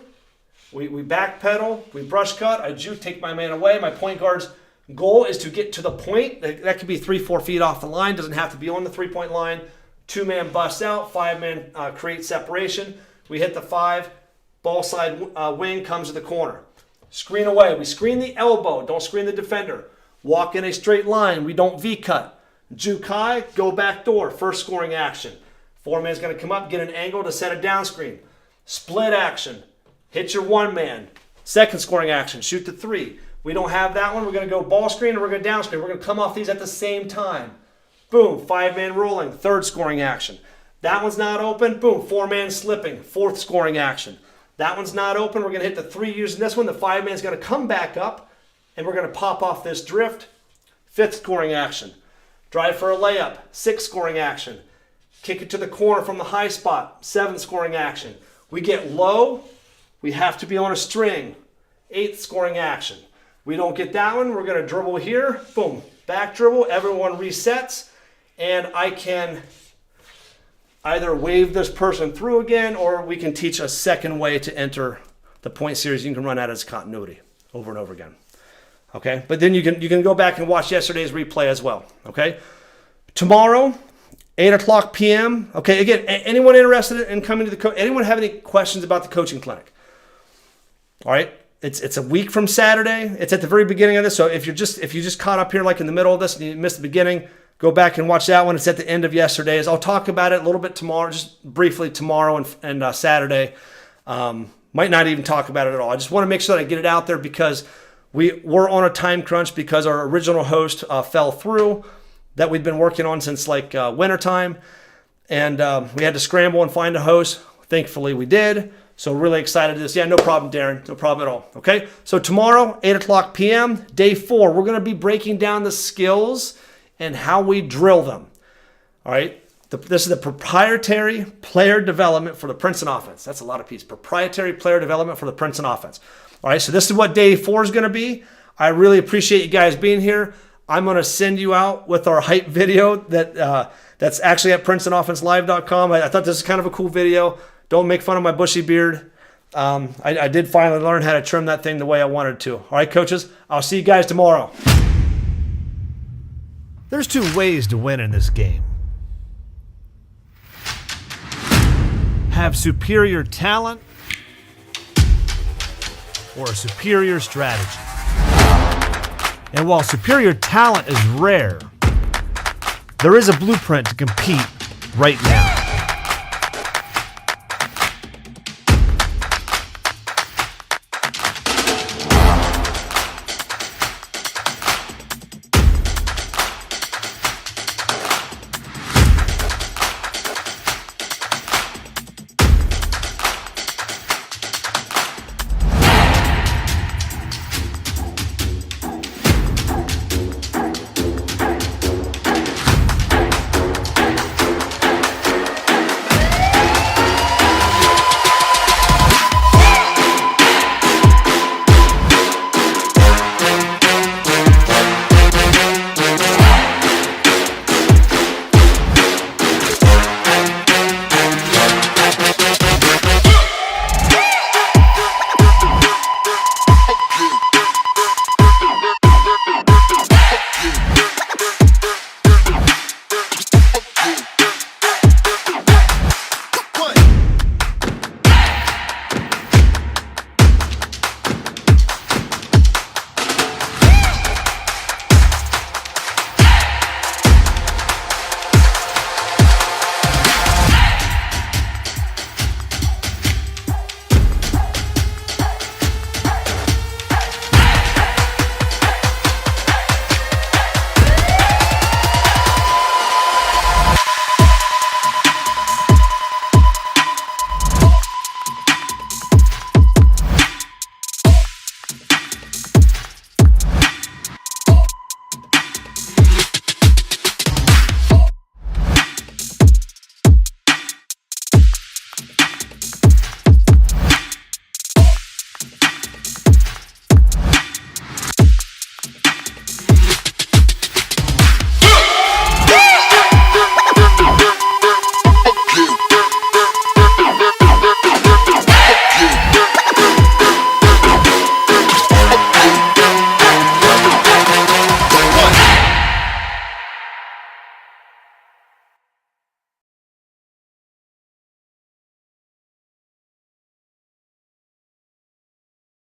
We backpedal. We brush cut. I take my man away. My point guard's goal is to get to the point. That could be 3-4 feet off the line. Doesn't have to be on the 3-point line. 2-man busts out, 5-man creates separation. We hit the 5, ball side wing comes to the corner. Screen away. We screen the elbow. Don't screen the defender. Walk in a straight line. We don't V-cut. Juke high, go back door. First scoring action. 4-man's going to come up, get an angle to set a down screen. Split action. Hit your 1-man. Second scoring action. Shoot the 3. We don't have that one. We're going to go ball screen and we're going to down screen. We're going to come off these at the same time. Boom, 5-man rolling, third scoring action. That one's not open, boom, 4-man slipping, fourth scoring action. That one's not open, we're going to hit the 3 using this one. The 5-man's going to come back up, and we're going to pop off this drift, fifth scoring action. Drive for a layup, sixth scoring action. Kick it to the corner from the high spot, seventh scoring action. We get low, we have to be on a string, eighth scoring action. We don't get that one, we're going to dribble here, boom, back dribble, everyone resets. And I can either wave this person through again, or we can teach a second way to enter the point series you can run out as continuity over and over again. Okay, but then you can go back and watch yesterday's replay as well. Okay, tomorrow, 8 o'clock p.m. Okay, again, anyone interested in coming to the anyone have any questions about the coaching clinic? All right, it's a week from Saturday. It's at the very beginning of this. So if you just caught up here like in the middle of this and you missed the beginning, go back and watch that one. It's at the end of yesterday's. I'll talk about it a little bit tomorrow, just briefly tomorrow and Saturday. Might not even talk about it at all. I just want to make sure that I get it out there because we're on a time crunch because our original host fell through that we'd been working on since like wintertime. And we had to scramble and find a host. Thankfully, we did. So really excited to this. Yeah, no problem, Darren. No problem at all. Okay, so tomorrow, 8 o'clock p.m., day 4, we're going to be breaking down the skills and how we drill them. All right, this is the proprietary player development for the Princeton offense. That's a lot of pieces. Proprietary player development for the Princeton offense. All right, so this is what day 4 is going to be. I really appreciate you guys being here. I'm going to send you out with our hype video that's actually at PrincetonOffenseLive.com. I thought this is kind of a cool video. Don't make fun of my bushy beard. I did finally learn how to trim that thing the way I wanted to. All right, coaches, I'll see you guys tomorrow. There's 2 ways to win in this game. Have superior talent or a superior strategy. And while superior talent is rare, there is a blueprint to compete right now.